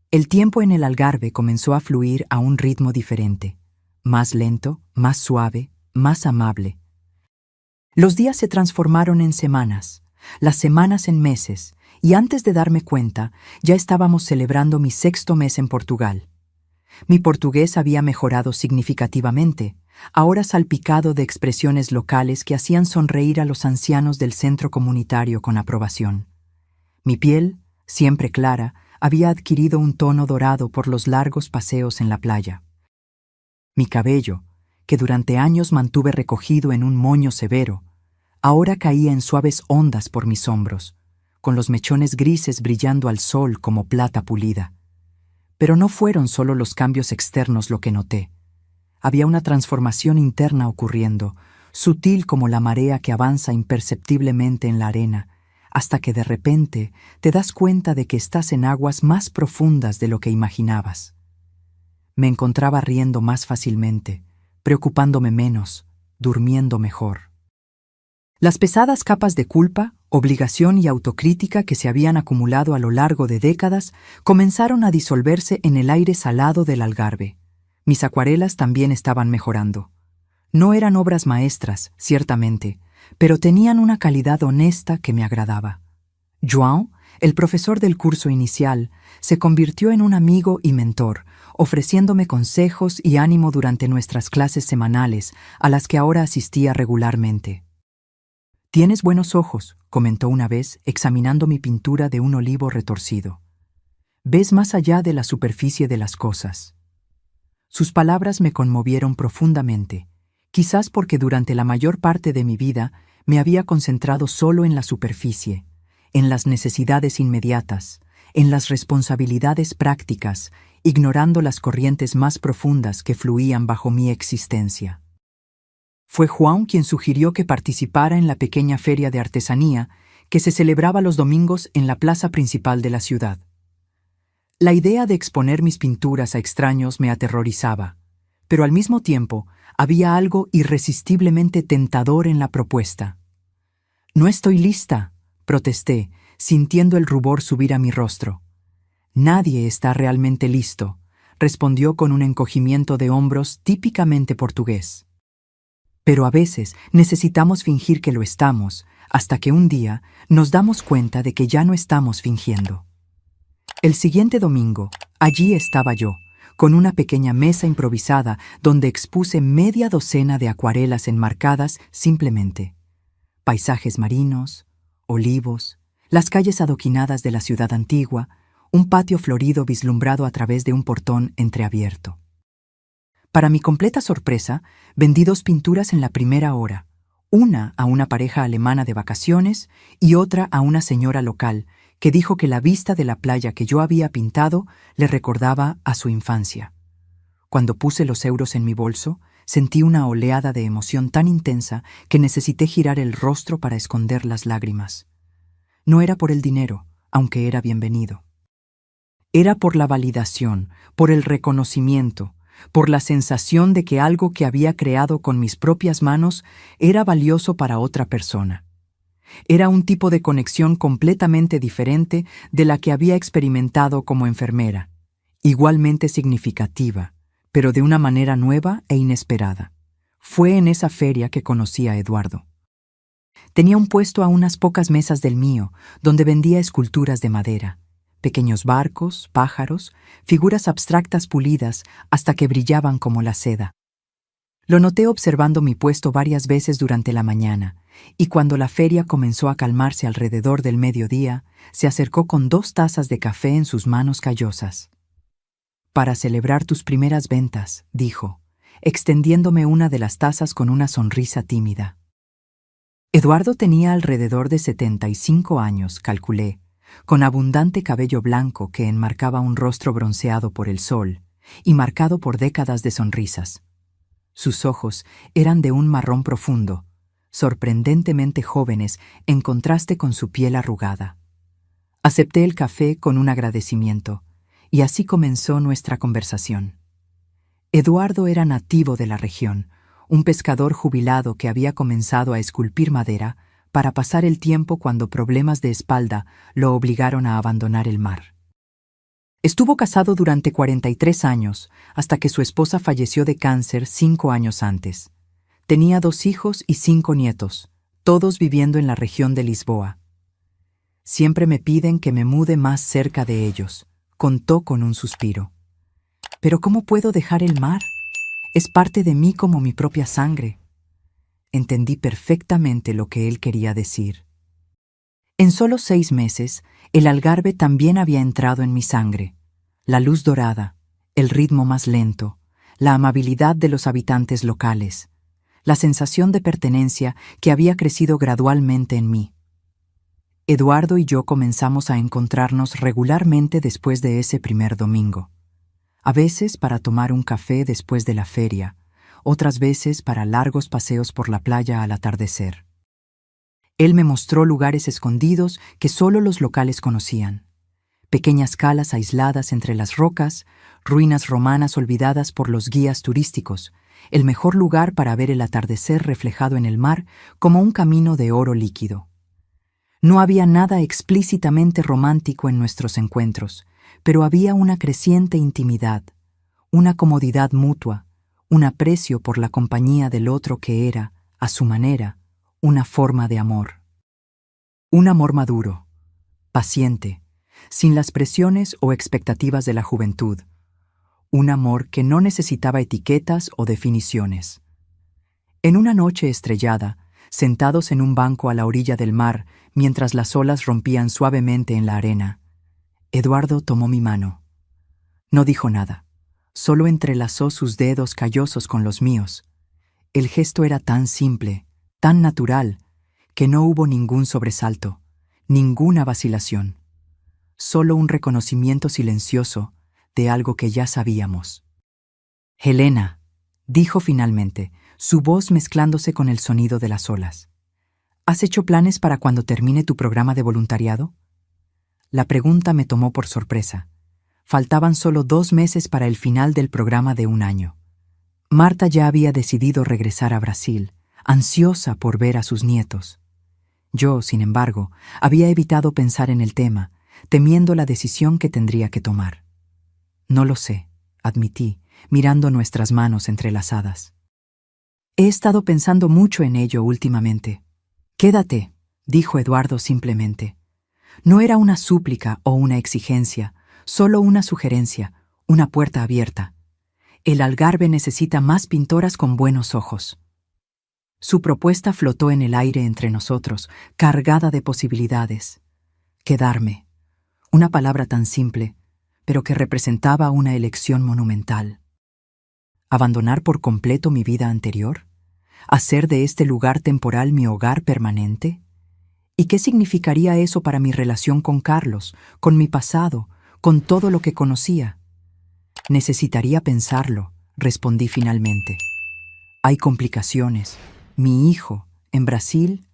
El tiempo en el Algarve comenzó a fluir a un ritmo diferente, más lento, más suave, más amable. Los días se transformaron en semanas, las semanas en meses, y antes de darme cuenta, ya estábamos celebrando mi 6º mes en Portugal. Mi portugués había mejorado significativamente, ahora salpicado de expresiones locales que hacían sonreír a los ancianos del centro comunitario con aprobación. Mi piel, siempre clara, había adquirido un tono dorado por los largos paseos en la playa. Mi cabello, que durante años mantuve recogido en un moño severo, ahora caía en suaves ondas por mis hombros, con los mechones grises brillando al sol como plata pulida. Pero no fueron solo los cambios externos lo que noté. Había una transformación interna ocurriendo, sutil como la marea que avanza imperceptiblemente en la arena, hasta que de repente te das cuenta de que estás en aguas más profundas de lo que imaginabas. Me encontraba riendo más fácilmente, preocupándome menos, durmiendo mejor. Las pesadas capas de culpa, obligación y autocrítica que se habían acumulado a lo largo de décadas comenzaron a disolverse en el aire salado del Algarve. Mis acuarelas también estaban mejorando. No eran obras maestras, ciertamente, pero tenían una calidad honesta que me agradaba. João, el profesor del curso inicial, se convirtió en un amigo y mentor, ofreciéndome consejos y ánimo durante nuestras clases semanales, a las que ahora asistía regularmente. «Tienes buenos ojos», comentó una vez, examinando mi pintura de un olivo retorcido. «Ves más allá de la superficie de las cosas». Sus palabras me conmovieron profundamente, quizás porque durante la mayor parte de mi vida me había concentrado solo en la superficie, en las necesidades inmediatas, en las responsabilidades prácticas, ignorando las corrientes más profundas que fluían bajo mi existencia. Fue João quien sugirió que participara en la pequeña feria de artesanía que se celebraba los domingos en la plaza principal de la ciudad. La idea de exponer mis pinturas a extraños me aterrorizaba, pero al mismo tiempo había algo irresistiblemente tentador en la propuesta. «No estoy lista», protesté, sintiendo el rubor subir a mi rostro. «Nadie está realmente listo», respondió con un encogimiento de hombros típicamente portugués. Pero a veces necesitamos fingir que lo estamos, hasta que un día nos damos cuenta de que ya no estamos fingiendo. El siguiente domingo, allí estaba yo, con una pequeña mesa improvisada donde expuse media docena de acuarelas enmarcadas simplemente. Paisajes marinos, olivos, las calles adoquinadas de la ciudad antigua, un patio florido vislumbrado a través de un portón entreabierto. Para mi completa sorpresa, vendí 2 pinturas en la primera hora, una a una pareja alemana de vacaciones y otra a una señora local que dijo que la vista de la playa que yo había pintado le recordaba a su infancia. Cuando puse los euros en mi bolso, sentí una oleada de emoción tan intensa que necesité girar el rostro para esconder las lágrimas. No era por el dinero, aunque era bienvenido. Era por la validación, por el reconocimiento, por la sensación de que algo que había creado con mis propias manos era valioso para otra persona. Era un tipo de conexión completamente diferente de la que había experimentado como enfermera, igualmente significativa, pero de una manera nueva e inesperada. Fue en esa feria que conocí a Eduardo. Tenía un puesto a unas pocas mesas del mío, donde vendía esculturas de madera, pequeños barcos, pájaros, figuras abstractas pulidas hasta que brillaban como la seda. Lo noté observando mi puesto varias veces durante la mañana, y cuando la feria comenzó a calmarse alrededor del mediodía, se acercó con 2 tazas de café en sus manos callosas. «Para celebrar tus primeras ventas», dijo, extendiéndome una de las tazas con una sonrisa tímida. Eduardo tenía alrededor de 75 años, calculé, con abundante cabello blanco que enmarcaba un rostro bronceado por el sol y marcado por décadas de sonrisas. Sus ojos eran de un marrón profundo, sorprendentemente jóvenes en contraste con su piel arrugada. Acepté el café con un agradecimiento, y así comenzó nuestra conversación. Eduardo era nativo de la región, un pescador jubilado que había comenzado a esculpir madera para pasar el tiempo cuando problemas de espalda lo obligaron a abandonar el mar. Estuvo casado durante 43 años, hasta que su esposa falleció de cáncer 5 años antes. Tenía 2 hijos y 5 nietos, todos viviendo en la región de Lisboa. Siempre me piden que me mude más cerca de ellos, contó con un suspiro. ¿Pero cómo puedo dejar el mar? Es parte de mí como mi propia sangre. Entendí perfectamente lo que él quería decir. En solo 6 meses, el Algarve también había entrado en mi sangre. La luz dorada, el ritmo más lento, la amabilidad de los habitantes locales, la sensación de pertenencia que había crecido gradualmente en mí. Eduardo y yo comenzamos a encontrarnos regularmente después de ese primer domingo. A veces para tomar un café después de la feria, otras veces para largos paseos por la playa al atardecer. Él me mostró lugares escondidos que solo los locales conocían. Pequeñas calas aisladas entre las rocas, ruinas romanas olvidadas por los guías turísticos, el mejor lugar para ver el atardecer reflejado en el mar como un camino de oro líquido. No había nada explícitamente romántico en nuestros encuentros, pero había una creciente intimidad, una comodidad mutua, un aprecio por la compañía del otro que era, a su manera, una forma de amor. Un amor maduro, paciente, sin las presiones o expectativas de la juventud. Un amor que no necesitaba etiquetas o definiciones. En una noche estrellada, sentados en un banco a la orilla del mar, mientras las olas rompían suavemente en la arena, Eduardo tomó mi mano. No dijo nada, solo entrelazó sus dedos callosos con los míos. El gesto era tan simple, tan natural, que no hubo ningún sobresalto, ninguna vacilación. Solo un reconocimiento silencioso de algo que ya sabíamos. «Helena», dijo finalmente, su voz mezclándose con el sonido de las olas. «¿Has hecho planes para cuando termine tu programa de voluntariado?» La pregunta me tomó por sorpresa. Faltaban solo 2 meses para el final del programa de 1 año. Marta ya había decidido regresar a Brasil, ansiosa por ver a sus nietos. Yo, sin embargo, había evitado pensar en el tema, temiendo la decisión que tendría que tomar. «No lo sé», admití, mirando nuestras manos entrelazadas. «He estado pensando mucho en ello últimamente». «Quédate», dijo Eduardo simplemente. No era una súplica o una exigencia, solo una sugerencia, una puerta abierta. El Algarve necesita más pintoras con buenos ojos. Su propuesta flotó en el aire entre nosotros, cargada de posibilidades. Quedarme. Una palabra tan simple, pero que representaba una elección monumental. ¿Abandonar por completo mi vida anterior? ¿Hacer de este lugar temporal mi hogar permanente? ¿Y qué significaría eso para mi relación con Carlos, con mi pasado, con todo lo que conocía? Necesitaría pensarlo, respondí finalmente. Hay complicaciones. Mi hijo, en Brasil.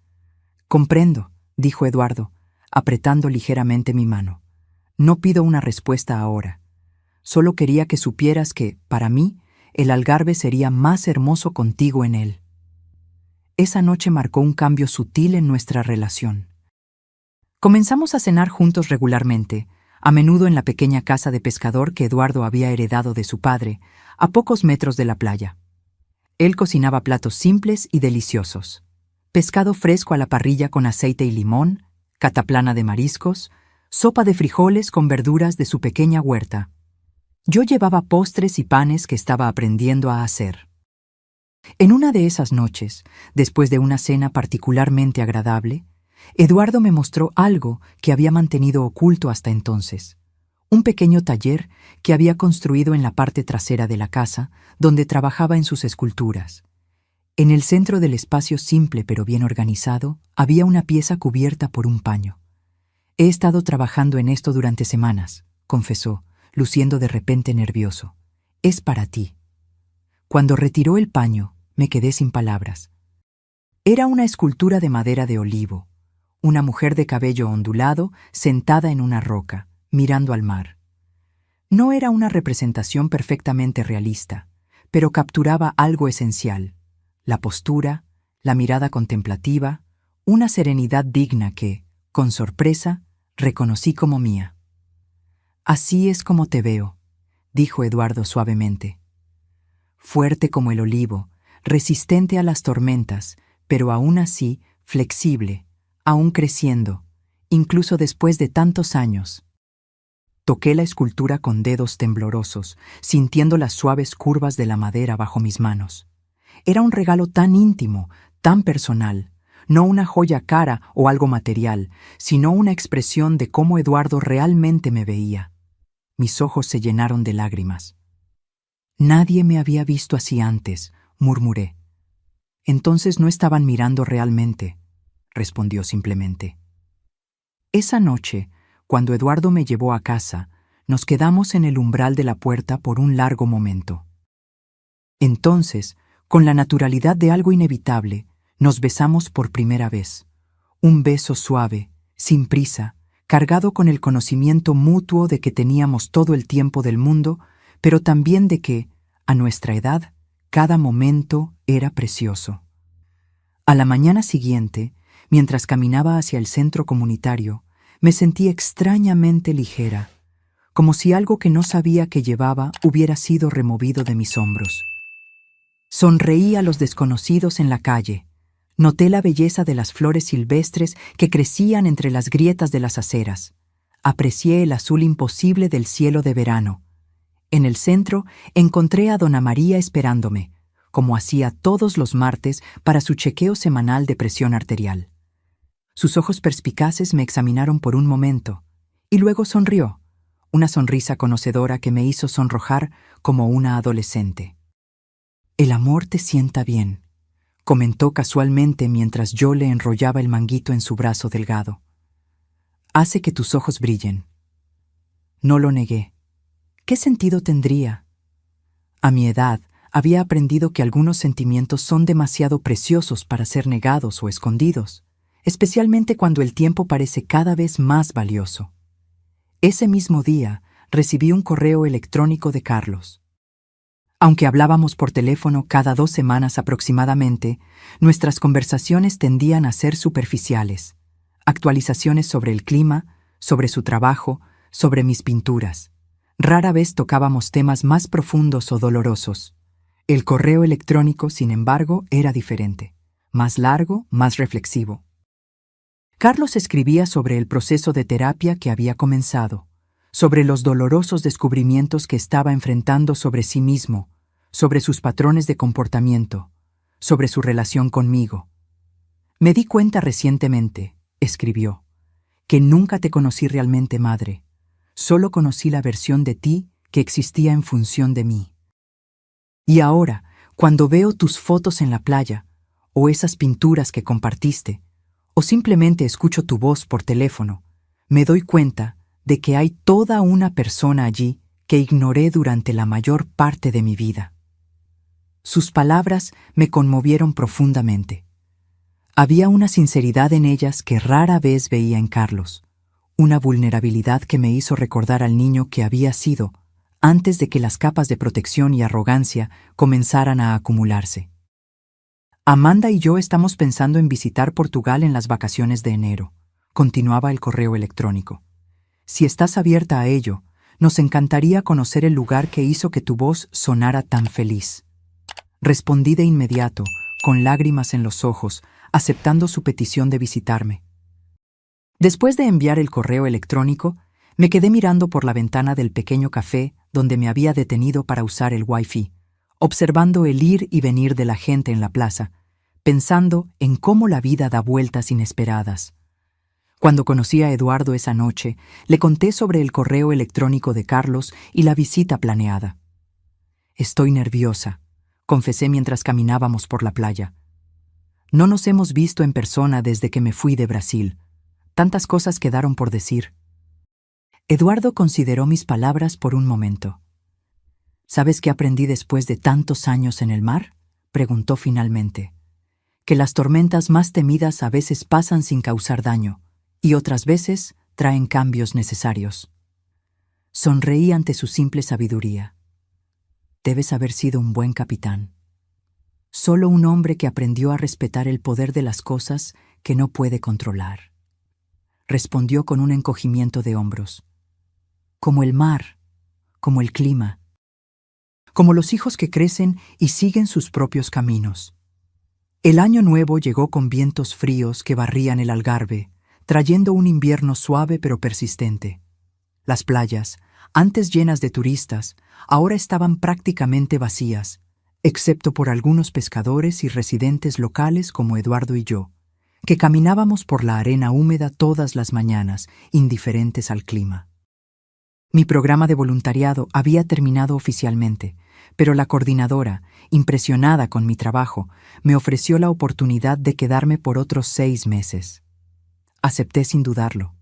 Comprendo, dijo Eduardo, apretando ligeramente mi mano. No pido una respuesta ahora. Solo quería que supieras que, para mí, el Algarve sería más hermoso contigo en él. Esa noche marcó un cambio sutil en nuestra relación. Comenzamos a cenar juntos regularmente, a menudo en la pequeña casa de pescador que Eduardo había heredado de su padre, a pocos metros de la playa. Él cocinaba platos simples y deliciosos. Pescado fresco a la parrilla con aceite y limón, cataplana de mariscos, sopa de frijoles con verduras de su pequeña huerta. Yo llevaba postres y panes que estaba aprendiendo a hacer. En una de esas noches, después de una cena particularmente agradable, Eduardo me mostró algo que había mantenido oculto hasta entonces. Un pequeño taller que había construido en la parte trasera de la casa, donde trabajaba en sus esculturas. En el centro del espacio simple pero bien organizado, había una pieza cubierta por un paño. He estado trabajando en esto durante semanas, confesó, luciendo de repente nervioso. Es para ti. Cuando retiró el paño, me quedé sin palabras. Era una escultura de madera de olivo, una mujer de cabello ondulado sentada en una roca, mirando al mar. No era una representación perfectamente realista, pero capturaba algo esencial: la postura, la mirada contemplativa, una serenidad digna que, con sorpresa, reconocí como mía. Así es como te veo, dijo Eduardo suavemente. Fuerte como el olivo, resistente a las tormentas, pero aún así flexible, aún creciendo, incluso después de tantos años. Toqué la escultura con dedos temblorosos, sintiendo las suaves curvas de la madera bajo mis manos. Era un regalo tan íntimo, tan personal, no una joya cara o algo material, sino una expresión de cómo Eduardo realmente me veía. Mis ojos se llenaron de lágrimas. Nadie me había visto así antes, murmuré. Entonces no estaban mirando realmente, respondió simplemente. Esa noche, cuando Eduardo me llevó a casa, nos quedamos en el umbral de la puerta por un largo momento. Entonces, con la naturalidad de algo inevitable, nos besamos por primera vez. Un beso suave, sin prisa, cargado con el conocimiento mutuo de que teníamos todo el tiempo del mundo, pero también de que, a nuestra edad, cada momento era precioso. A la mañana siguiente, mientras caminaba hacia el centro comunitario, me sentí extrañamente ligera, como si algo que no sabía que llevaba hubiera sido removido de mis hombros. Sonreí a los desconocidos en la calle. Noté la belleza de las flores silvestres que crecían entre las grietas de las aceras. Aprecié el azul imposible del cielo de verano. En el centro encontré a Dona María esperándome, como hacía todos los martes para su chequeo semanal de presión arterial. Sus ojos perspicaces me examinaron por un momento, y luego sonrió, una sonrisa conocedora que me hizo sonrojar como una adolescente. «El amor te sienta bien», comentó casualmente mientras yo le enrollaba el manguito en su brazo delgado. «Hace que tus ojos brillen». No lo negué. ¿Qué sentido tendría? A mi edad, había aprendido que algunos sentimientos son demasiado preciosos para ser negados o escondidos, especialmente cuando el tiempo parece cada vez más valioso. Ese mismo día, recibí un correo electrónico de Carlos. Aunque hablábamos por teléfono cada 2 semanas aproximadamente, nuestras conversaciones tendían a ser superficiales. Actualizaciones sobre el clima, sobre su trabajo, sobre mis pinturas. Rara vez tocábamos temas más profundos o dolorosos. El correo electrónico, sin embargo, era diferente. Más largo, más reflexivo. Carlos escribía sobre el proceso de terapia que había comenzado, sobre los dolorosos descubrimientos que estaba enfrentando sobre sí mismo, sobre sus patrones de comportamiento, sobre su relación conmigo. «Me di cuenta recientemente», escribió, «que nunca te conocí realmente, madre. Solo conocí la versión de ti que existía en función de mí. Y ahora, cuando veo tus fotos en la playa, o esas pinturas que compartiste, o simplemente escucho tu voz por teléfono, me doy cuenta de que hay toda una persona allí que ignoré durante la mayor parte de mi vida». Sus palabras me conmovieron profundamente. Había una sinceridad en ellas que rara vez veía en Carlos, una vulnerabilidad que me hizo recordar al niño que había sido antes de que las capas de protección y arrogancia comenzaran a acumularse. Amanda y yo estamos pensando en visitar Portugal en las vacaciones de enero, continuaba el correo electrónico. Si estás abierta a ello, nos encantaría conocer el lugar que hizo que tu voz sonara tan feliz. Respondí de inmediato, con lágrimas en los ojos, aceptando su petición de visitarme. Después de enviar el correo electrónico, me quedé mirando por la ventana del pequeño café donde me había detenido para usar el Wi-Fi, observando el ir y venir de la gente en la plaza, pensando en cómo la vida da vueltas inesperadas. Cuando conocí a Eduardo esa noche, le conté sobre el correo electrónico de Carlos y la visita planeada. Estoy nerviosa, confesé mientras caminábamos por la playa. No nos hemos visto en persona desde que me fui de Brasil. Tantas cosas quedaron por decir. Eduardo consideró mis palabras por un momento. ¿Sabes qué aprendí después de tantos años en el mar?, preguntó finalmente. Que las tormentas más temidas a veces pasan sin causar daño, y otras veces traen cambios necesarios. Sonreí ante su simple sabiduría. Debes haber sido un buen capitán. Solo un hombre que aprendió a respetar el poder de las cosas que no puede controlar. Respondió con un encogimiento de hombros. Como el mar, como el clima, como los hijos que crecen y siguen sus propios caminos. El año nuevo llegó con vientos fríos que barrían el Algarve, trayendo un invierno suave pero persistente. Las playas, antes llenas de turistas, ahora estaban prácticamente vacías, excepto por algunos pescadores y residentes locales como Eduardo y yo, que caminábamos por la arena húmeda todas las mañanas, indiferentes al clima. Mi programa de voluntariado había terminado oficialmente, pero la coordinadora, impresionada con mi trabajo, me ofreció la oportunidad de quedarme por otros 6 meses. Acepté sin dudarlo.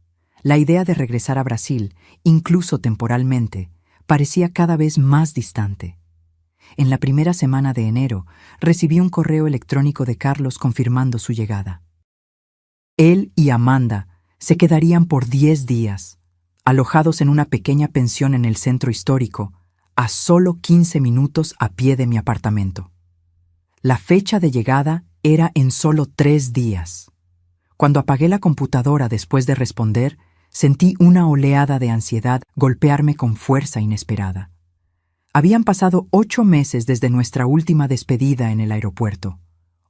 La idea de regresar a Brasil, incluso temporalmente, parecía cada vez más distante. En la primera semana de enero, recibí un correo electrónico de Carlos confirmando su llegada. Él y Amanda se quedarían por 10 días, alojados en una pequeña pensión en el centro histórico, a solo 15 minutos a pie de mi apartamento. La fecha de llegada era en solo 3 días. Cuando apagué la computadora después de responder, sentí una oleada de ansiedad golpearme con fuerza inesperada. Habían pasado 8 meses desde nuestra última despedida en el aeropuerto.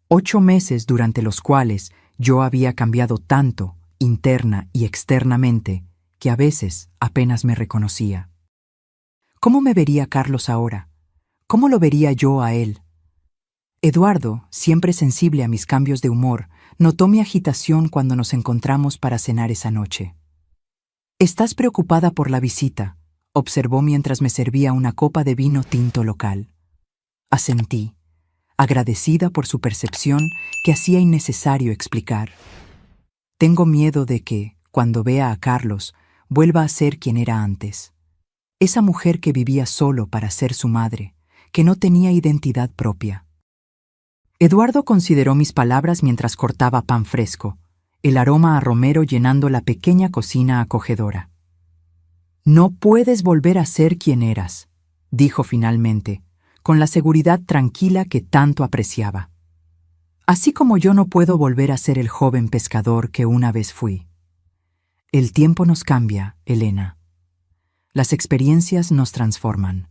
8 meses durante los cuales yo había cambiado tanto, interna y externamente, que a veces apenas me reconocía. ¿Cómo me vería Carlos ahora? ¿Cómo lo vería yo a él? Eduardo, siempre sensible a mis cambios de humor, notó mi agitación cuando nos encontramos para cenar esa noche. «Estás preocupada por la visita», observó mientras me servía una copa de vino tinto local. Asentí, agradecida por su percepción que hacía innecesario explicar. Tengo miedo de que, cuando vea a Carlos, vuelva a ser quien era antes. Esa mujer que vivía solo para ser su madre, que no tenía identidad propia. Eduardo consideró mis palabras mientras cortaba pan fresco, el aroma a romero llenando la pequeña cocina acogedora. «No puedes volver a ser quien eras», dijo finalmente, con la seguridad tranquila que tanto apreciaba. «Así como yo no puedo volver a ser el joven pescador que una vez fui. El tiempo nos cambia, Elena. Las experiencias nos transforman.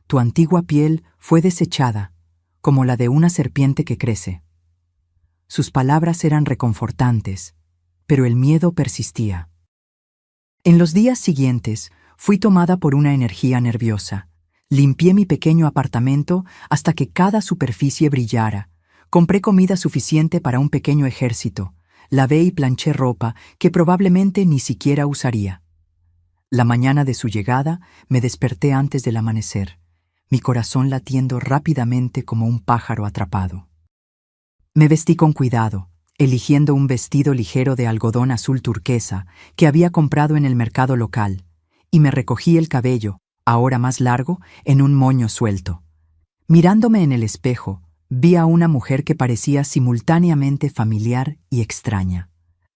Tu antigua piel fue desechada, como la de una serpiente que crece». Sus palabras eran reconfortantes, pero el miedo persistía. En los días siguientes, fui tomada por una energía nerviosa. Limpié mi pequeño apartamento hasta que cada superficie brillara. Compré comida suficiente para un pequeño ejército. Lavé y planché ropa que probablemente ni siquiera usaría. La mañana de su llegada, me desperté antes del amanecer, mi corazón latiendo rápidamente como un pájaro atrapado. Me vestí con cuidado, eligiendo un vestido ligero de algodón azul turquesa que había comprado en el mercado local, y me recogí el cabello, ahora más largo, en un moño suelto. Mirándome en el espejo, Vi a una mujer que parecía simultáneamente familiar y extraña,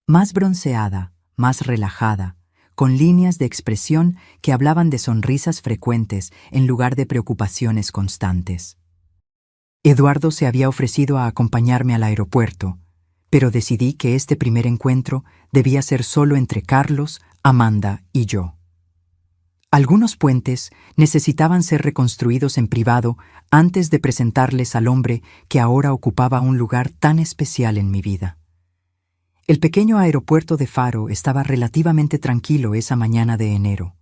más bronceada, más relajada, con líneas de expresión que hablaban de sonrisas frecuentes en lugar de preocupaciones constantes. Eduardo se había ofrecido a acompañarme al aeropuerto, pero decidí que este primer encuentro debía ser solo entre Carlos, Amanda y yo. Algunos puentes necesitaban ser reconstruidos en privado antes de presentarles al hombre que ahora ocupaba un lugar tan especial en mi vida. El pequeño aeropuerto de Faro estaba relativamente tranquilo esa mañana de enero.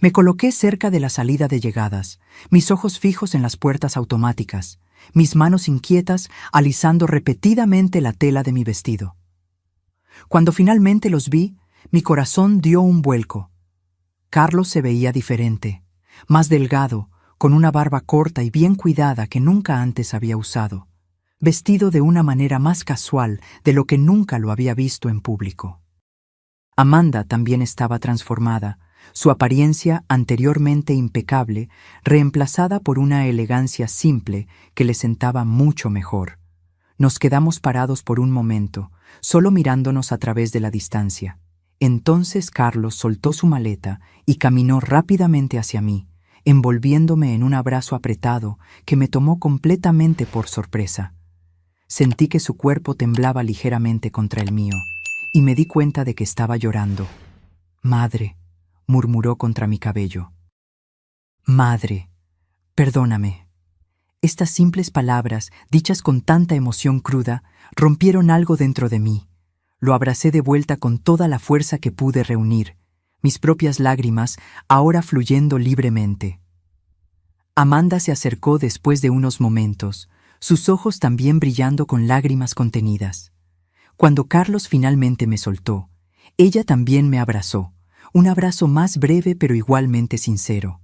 Me coloqué cerca de la salida de llegadas, mis ojos fijos en las puertas automáticas, mis manos inquietas alisando repetidamente la tela de mi vestido. Cuando finalmente los vi, mi corazón dio un vuelco. Carlos se veía diferente, más delgado, con una barba corta y bien cuidada que nunca antes había usado, vestido de una manera más casual de lo que nunca lo había visto en público. Amanda también estaba transformada, su apariencia anteriormente impecable, reemplazada por una elegancia simple que le sentaba mucho mejor. Nos quedamos parados por un momento, solo mirándonos a través de la distancia. Entonces Carlos soltó su maleta y caminó rápidamente hacia mí, envolviéndome en un abrazo apretado que me tomó completamente por sorpresa. Sentí que su cuerpo temblaba ligeramente contra el mío, y me di cuenta de que estaba llorando. «Madre», murmuró contra mi cabello. «Madre, perdóname». Estas simples palabras, dichas con tanta emoción cruda, rompieron algo dentro de mí. Lo abracé de vuelta con toda la fuerza que pude reunir, mis propias lágrimas ahora fluyendo libremente. Amanda se acercó después de unos momentos, sus ojos también brillando con lágrimas contenidas. Cuando Carlos finalmente me soltó, ella también me abrazó, un abrazo más breve pero igualmente sincero.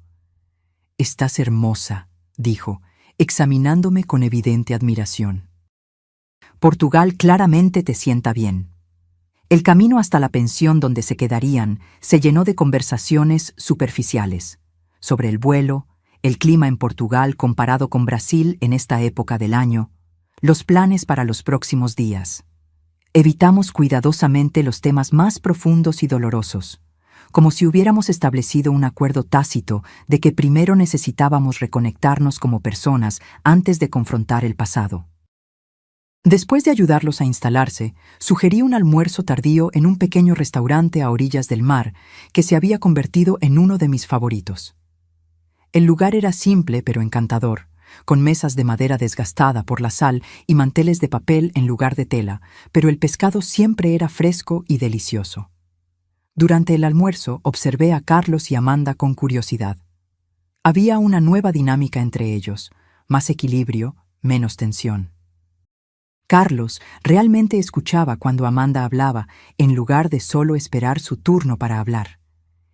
«Estás hermosa», dijo, examinándome con evidente admiración. «Portugal claramente te sienta bien». El camino hasta la pensión donde se quedarían se llenó de conversaciones superficiales sobre el vuelo, el clima en Portugal comparado con Brasil en esta época del año, los planes para los próximos días. Evitamos cuidadosamente los temas más profundos y dolorosos, como si hubiéramos establecido un acuerdo tácito de que primero necesitábamos reconectarnos como personas antes de confrontar el pasado. Después de ayudarlos a instalarse, sugerí un almuerzo tardío en un pequeño restaurante a orillas del mar que se había convertido en uno de mis favoritos. El lugar era simple pero encantador, con mesas de madera desgastada por la sal y manteles de papel en lugar de tela, pero el pescado siempre era fresco y delicioso. Durante el almuerzo observé a Carlos y Amanda con curiosidad. Había una nueva dinámica entre ellos, más equilibrio, menos tensión. Carlos realmente escuchaba cuando Amanda hablaba, en lugar de solo esperar su turno para hablar.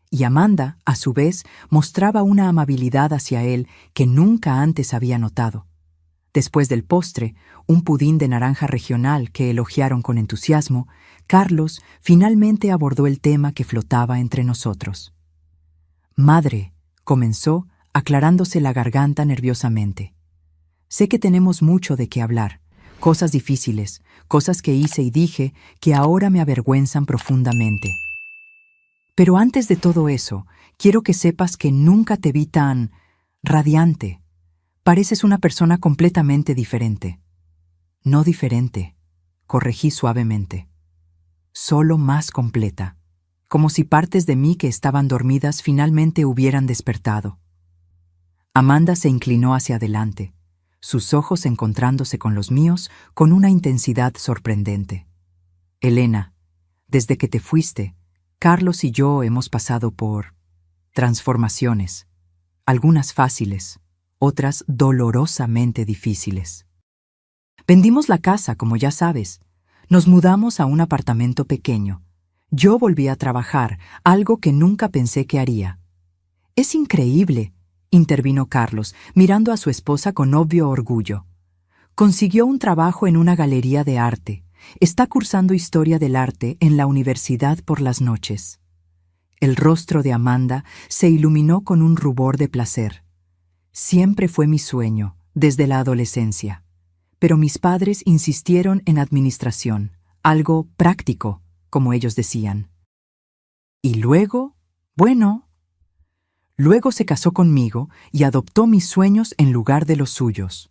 Y Amanda, a su vez, mostraba una amabilidad hacia él que nunca antes había notado. Después del postre, un pudín de naranja regional que elogiaron con entusiasmo, Carlos finalmente abordó el tema que flotaba entre nosotros. «Madre», comenzó, aclarándose la garganta nerviosamente. «Sé que tenemos mucho de qué hablar. Cosas difíciles, cosas que hice y dije que ahora me avergüenzan profundamente. Pero antes de todo eso, quiero que sepas que nunca te vi tan radiante. Pareces una persona completamente diferente». «No diferente», corregí suavemente. «Solo más completa, como si partes de mí que estaban dormidas finalmente hubieran despertado». Amanda se inclinó hacia adelante, sus ojos encontrándose con los míos con una intensidad sorprendente. «Elena, desde que te fuiste, Carlos y yo hemos pasado por transformaciones, algunas fáciles, otras dolorosamente difíciles. Vendimos la casa, como ya sabes. Nos mudamos a un apartamento pequeño. Yo volví a trabajar, algo que nunca pensé que haría». «Es increíble», intervino Carlos, mirando a su esposa con obvio orgullo. «Consiguió un trabajo en una galería de arte. Está cursando Historia del Arte en la universidad por las noches». El rostro de Amanda se iluminó con un rubor de placer. «Siempre fue mi sueño», desde la adolescencia. Pero mis padres insistieron en administración, algo práctico, como ellos decían. Y luego, bueno, luego se casó conmigo y adoptó mis sueños en lugar de los suyos,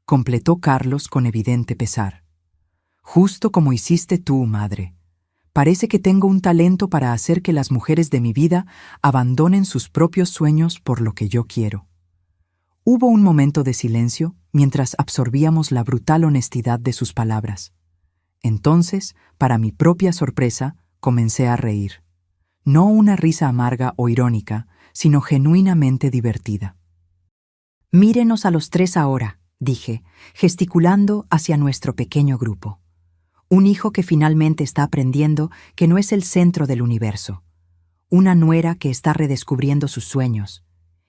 completó Carlos con evidente pesar. Justo como hiciste tú, madre. Parece que tengo un talento para hacer que las mujeres de mi vida abandonen sus propios sueños por lo que yo quiero. Hubo un momento de silencio mientras absorbíamos la brutal honestidad de sus palabras. Entonces, para mi propia sorpresa, comencé a reír. No una risa amarga o irónica, sino genuinamente divertida. Mírenos a los tres ahora, dije, gesticulando hacia nuestro pequeño grupo. Un hijo que finalmente está aprendiendo que no es el centro del universo. Una nuera que está redescubriendo sus sueños.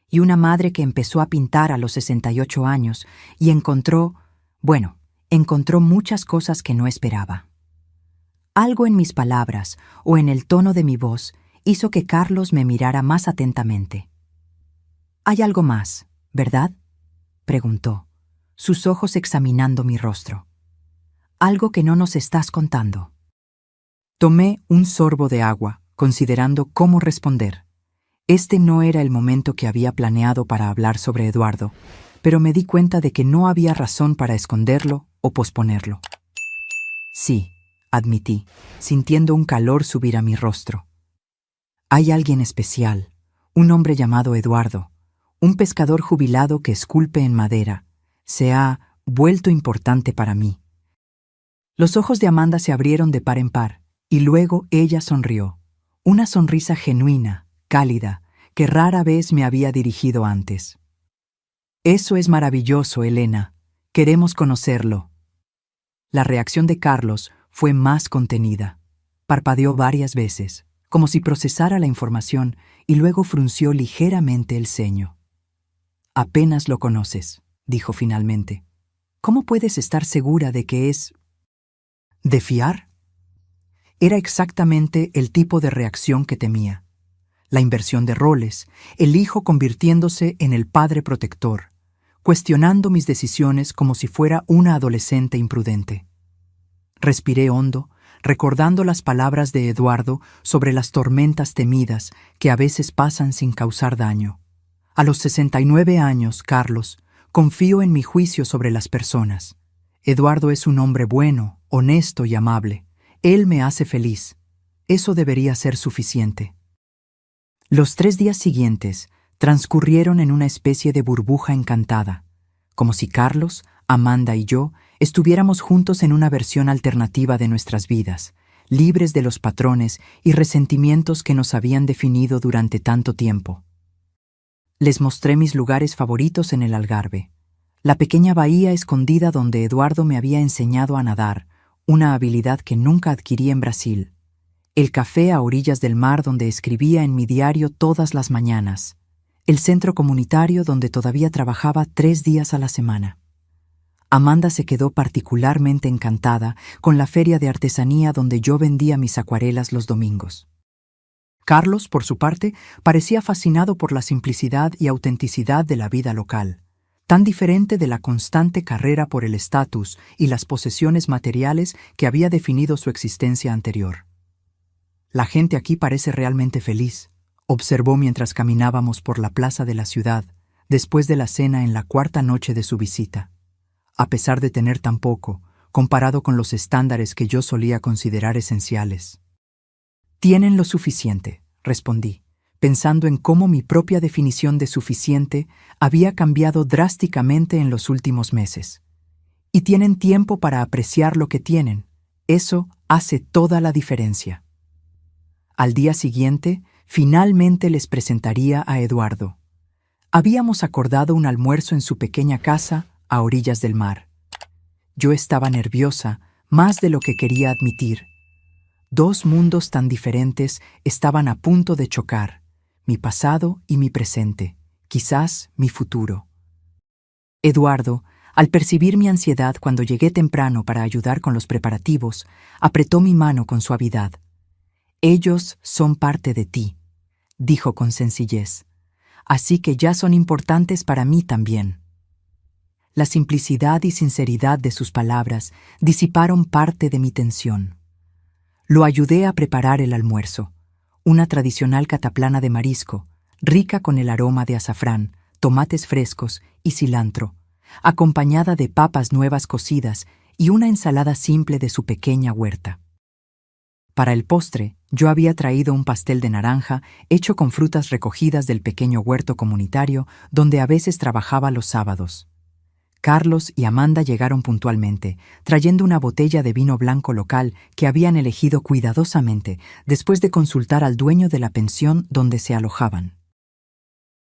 Y una madre que empezó a pintar a los 68 años y encontró muchas cosas que no esperaba. Algo en mis palabras o en el tono de mi voz hizo que Carlos me mirara más atentamente. «Hay algo más, ¿verdad?», preguntó, sus ojos examinando mi rostro. «Algo que no nos estás contando». Tomé un sorbo de agua, considerando cómo responder. Este no era el momento que había planeado para hablar sobre Eduardo, pero me di cuenta de que no había razón para esconderlo o posponerlo. «Sí», admití, sintiendo un calor subir a mi rostro. «Hay alguien especial, un hombre llamado Eduardo, un pescador jubilado que esculpe en madera. Se ha vuelto importante para mí». Los ojos de Amanda se abrieron de par en par, y luego ella sonrió. Una sonrisa genuina, cálida, que rara vez me había dirigido antes. «Eso es maravilloso, Elena. Queremos conocerlo». La reacción de Carlos fue más contenida. Parpadeó varias veces, como si procesara la información, y luego frunció ligeramente el ceño. «Apenas lo conoces», dijo finalmente. «¿Cómo puedes estar segura de que es de fiar?» Era exactamente el tipo de reacción que temía. La inversión de roles, el hijo convirtiéndose en el padre protector, cuestionando mis decisiones como si fuera una adolescente imprudente. Respiré hondo, recordando las palabras de Eduardo sobre las tormentas temidas que a veces pasan sin causar daño. A los 69 años, Carlos, confío en mi juicio sobre las personas. Eduardo es un hombre bueno, honesto y amable. Él me hace feliz. Eso debería ser suficiente. Los 3 días siguientes transcurrieron en una especie de burbuja encantada, como si Carlos, Amanda y yo estuviéramos juntos en una versión alternativa de nuestras vidas, libres de los patrones y resentimientos que nos habían definido durante tanto tiempo. Les mostré mis lugares favoritos en el Algarve, la pequeña bahía escondida donde Eduardo me había enseñado a nadar, una habilidad que nunca adquirí en Brasil, el café a orillas del mar donde escribía en mi diario todas las mañanas, el centro comunitario donde todavía trabajaba 3 días a la semana. Amanda se quedó particularmente encantada con la feria de artesanía donde yo vendía mis acuarelas los domingos. Carlos, por su parte, parecía fascinado por la simplicidad y autenticidad de la vida local, tan diferente de la constante carrera por el estatus y las posesiones materiales que había definido su existencia anterior. «La gente aquí parece realmente feliz», observó mientras caminábamos por la plaza de la ciudad, después de la cena en la 4ª noche de su visita. A pesar de tener tan poco, comparado con los estándares que yo solía considerar esenciales. «Tienen lo suficiente», respondí, pensando en cómo mi propia definición de suficiente había cambiado drásticamente en los últimos meses. «Y tienen tiempo para apreciar lo que tienen. Eso hace toda la diferencia». Al día siguiente, finalmente les presentaría a Eduardo. Habíamos acordado un almuerzo en su pequeña casa a orillas del mar. Yo estaba nerviosa, más de lo que quería admitir. 2 mundos tan diferentes estaban a punto de chocar, mi pasado y mi presente, quizás mi futuro. Eduardo, al percibir mi ansiedad cuando llegué temprano para ayudar con los preparativos, apretó mi mano con suavidad. «Ellos son parte de ti», dijo con sencillez, «así que ya son importantes para mí también». La simplicidad y sinceridad de sus palabras disiparon parte de mi tensión. Lo ayudé a preparar el almuerzo, una tradicional cataplana de marisco, rica con el aroma de azafrán, tomates frescos y cilantro, acompañada de papas nuevas cocidas y una ensalada simple de su pequeña huerta. Para el postre, yo había traído un pastel de naranja hecho con frutas recogidas del pequeño huerto comunitario donde a veces trabajaba los sábados. Carlos y Amanda llegaron puntualmente, trayendo una botella de vino blanco local que habían elegido cuidadosamente después de consultar al dueño de la pensión donde se alojaban.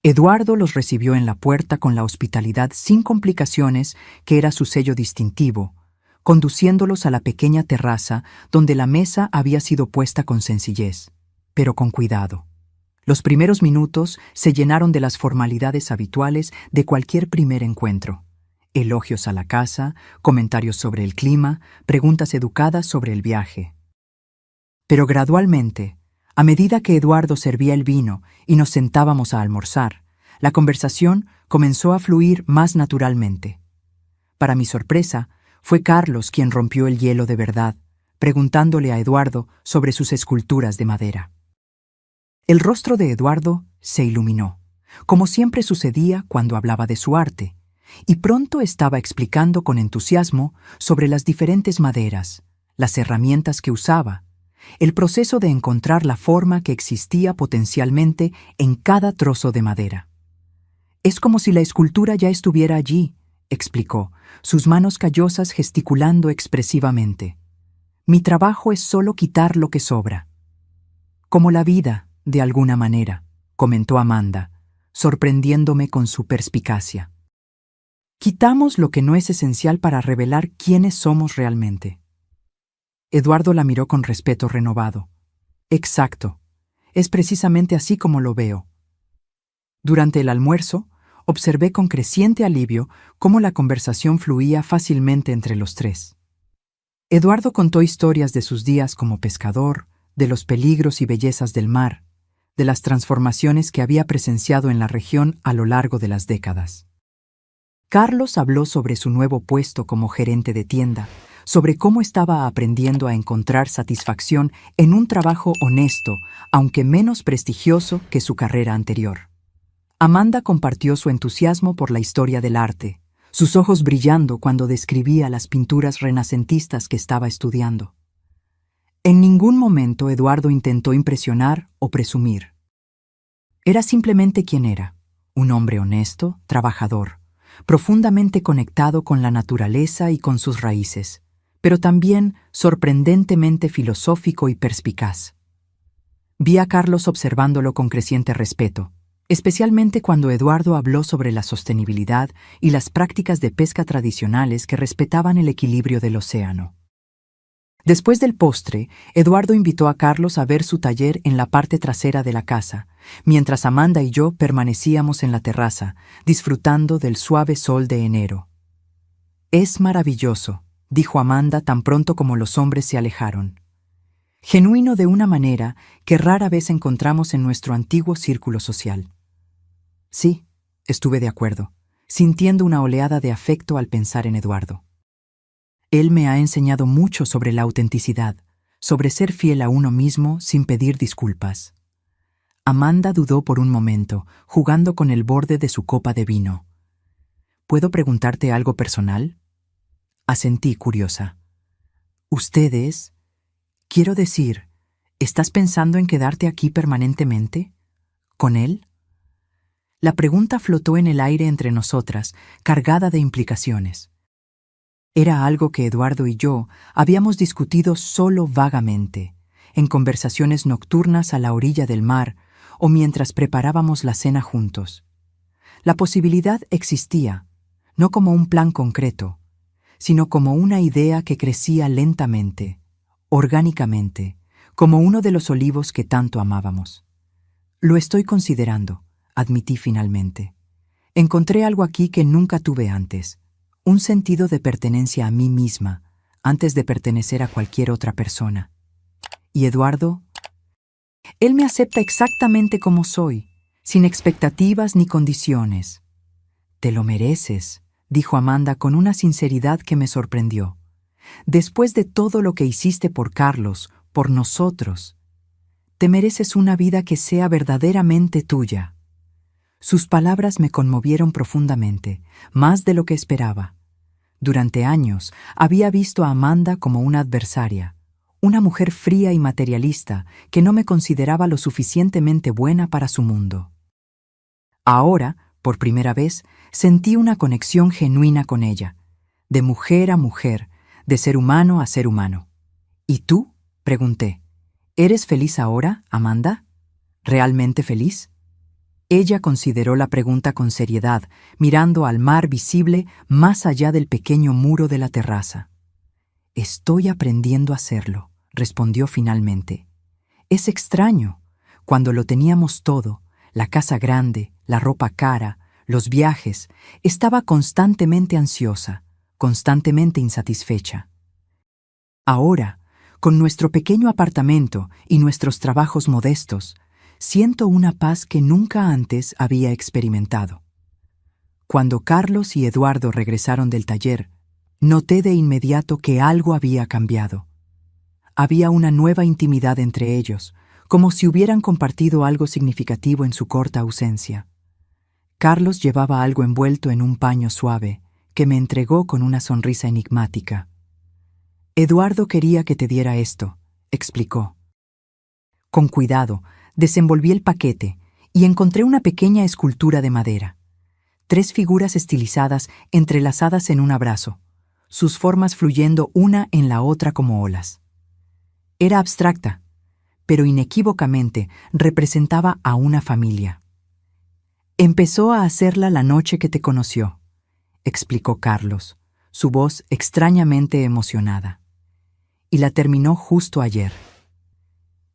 Eduardo los recibió en la puerta con la hospitalidad sin complicaciones que era su sello distintivo, conduciéndolos a la pequeña terraza donde la mesa había sido puesta con sencillez, pero con cuidado. Los primeros minutos se llenaron de las formalidades habituales de cualquier primer encuentro. Elogios a la casa, comentarios sobre el clima, preguntas educadas sobre el viaje. Pero gradualmente, a medida que Eduardo servía el vino y nos sentábamos a almorzar, la conversación comenzó a fluir más naturalmente. Para mi sorpresa, fue Carlos quien rompió el hielo de verdad, preguntándole a Eduardo sobre sus esculturas de madera. El rostro de Eduardo se iluminó, como siempre sucedía cuando hablaba de su arte, y pronto estaba explicando con entusiasmo sobre las diferentes maderas, las herramientas que usaba, el proceso de encontrar la forma que existía potencialmente en cada trozo de madera. Es como si la escultura ya estuviera allí, explicó, sus manos callosas gesticulando expresivamente. Mi trabajo es solo quitar lo que sobra. Como la vida, de alguna manera, comentó Amanda, sorprendiéndome con su perspicacia. Quitamos lo que no es esencial para revelar quiénes somos realmente. Eduardo la miró con respeto renovado. Exacto. Es precisamente así como lo veo. Durante el almuerzo, observé con creciente alivio cómo la conversación fluía fácilmente entre los tres. Eduardo contó historias de sus días como pescador, de los peligros y bellezas del mar, de las transformaciones que había presenciado en la región a lo largo de las décadas. Carlos habló sobre su nuevo puesto como gerente de tienda, sobre cómo estaba aprendiendo a encontrar satisfacción en un trabajo honesto, aunque menos prestigioso que su carrera anterior. Amanda compartió su entusiasmo por la historia del arte, sus ojos brillando cuando describía las pinturas renacentistas que estaba estudiando. En ningún momento Eduardo intentó impresionar o presumir. Era simplemente quien era, un hombre honesto, trabajador, profundamente conectado con la naturaleza y con sus raíces, pero también sorprendentemente filosófico y perspicaz. Vi a Carlos observándolo con creciente respeto, especialmente cuando Eduardo habló sobre la sostenibilidad y las prácticas de pesca tradicionales que respetaban el equilibrio del océano. Después del postre, Eduardo invitó a Carlos a ver su taller en la parte trasera de la casa, mientras Amanda y yo permanecíamos en la terraza, disfrutando del suave sol de enero. Es maravilloso, dijo Amanda tan pronto como los hombres se alejaron. Genuino de una manera que rara vez encontramos en nuestro antiguo círculo social. Sí, estuve de acuerdo, sintiendo una oleada de afecto al pensar en Eduardo. Él me ha enseñado mucho sobre la autenticidad, sobre ser fiel a uno mismo sin pedir disculpas. Amanda dudó por un momento, jugando con el borde de su copa de vino. ¿Puedo preguntarte algo personal? Asentí curiosa. ¿Ustedes? Quiero decir, ¿estás pensando en quedarte aquí permanentemente? ¿Con él? La pregunta flotó en el aire entre nosotras, cargada de implicaciones. Era algo que Eduardo y yo habíamos discutido solo vagamente, en conversaciones nocturnas a la orilla del mar o mientras preparábamos la cena juntos. La posibilidad existía, no como un plan concreto, sino como una idea que crecía lentamente, orgánicamente, como uno de los olivos que tanto amábamos. Lo estoy considerando, admití finalmente. Encontré algo aquí que nunca tuve antes. Un sentido de pertenencia a mí misma, antes de pertenecer a cualquier otra persona. ¿Y Eduardo? Él me acepta exactamente como soy, sin expectativas ni condiciones. Te lo mereces, dijo Amanda con una sinceridad que me sorprendió. Después de todo lo que hiciste por Carlos, por nosotros, te mereces una vida que sea verdaderamente tuya. Sus palabras me conmovieron profundamente, más de lo que esperaba. Durante años había visto a Amanda como una adversaria, una mujer fría y materialista que no me consideraba lo suficientemente buena para su mundo. Ahora, por primera vez, sentí una conexión genuina con ella, de mujer a mujer, de ser humano a ser humano. ¿Y tú?, pregunté. ¿Eres feliz ahora, Amanda? ¿Realmente feliz? Ella consideró la pregunta con seriedad, mirando al mar visible más allá del pequeño muro de la terraza. Estoy aprendiendo a hacerlo, respondió finalmente. Es extraño. Cuando lo teníamos todo, la casa grande, la ropa cara, los viajes, estaba constantemente ansiosa, constantemente insatisfecha. Ahora, con nuestro pequeño apartamento y nuestros trabajos modestos, siento una paz que nunca antes había experimentado. Cuando Carlos y Eduardo regresaron del taller, noté de inmediato que algo había cambiado. Había una nueva intimidad entre ellos, como si hubieran compartido algo significativo en su corta ausencia. Carlos llevaba algo envuelto en un paño suave, que me entregó con una sonrisa enigmática. Eduardo quería que te diera esto, explicó. Con cuidado, desenvolví el paquete y encontré una pequeña escultura de madera. 3 figuras estilizadas entrelazadas en un abrazo, sus formas fluyendo una en la otra como olas. Era abstracta, pero inequívocamente representaba a una familia. Empezó a hacerla la noche que te conoció, explicó Carlos, su voz extrañamente emocionada. Y la terminó justo ayer.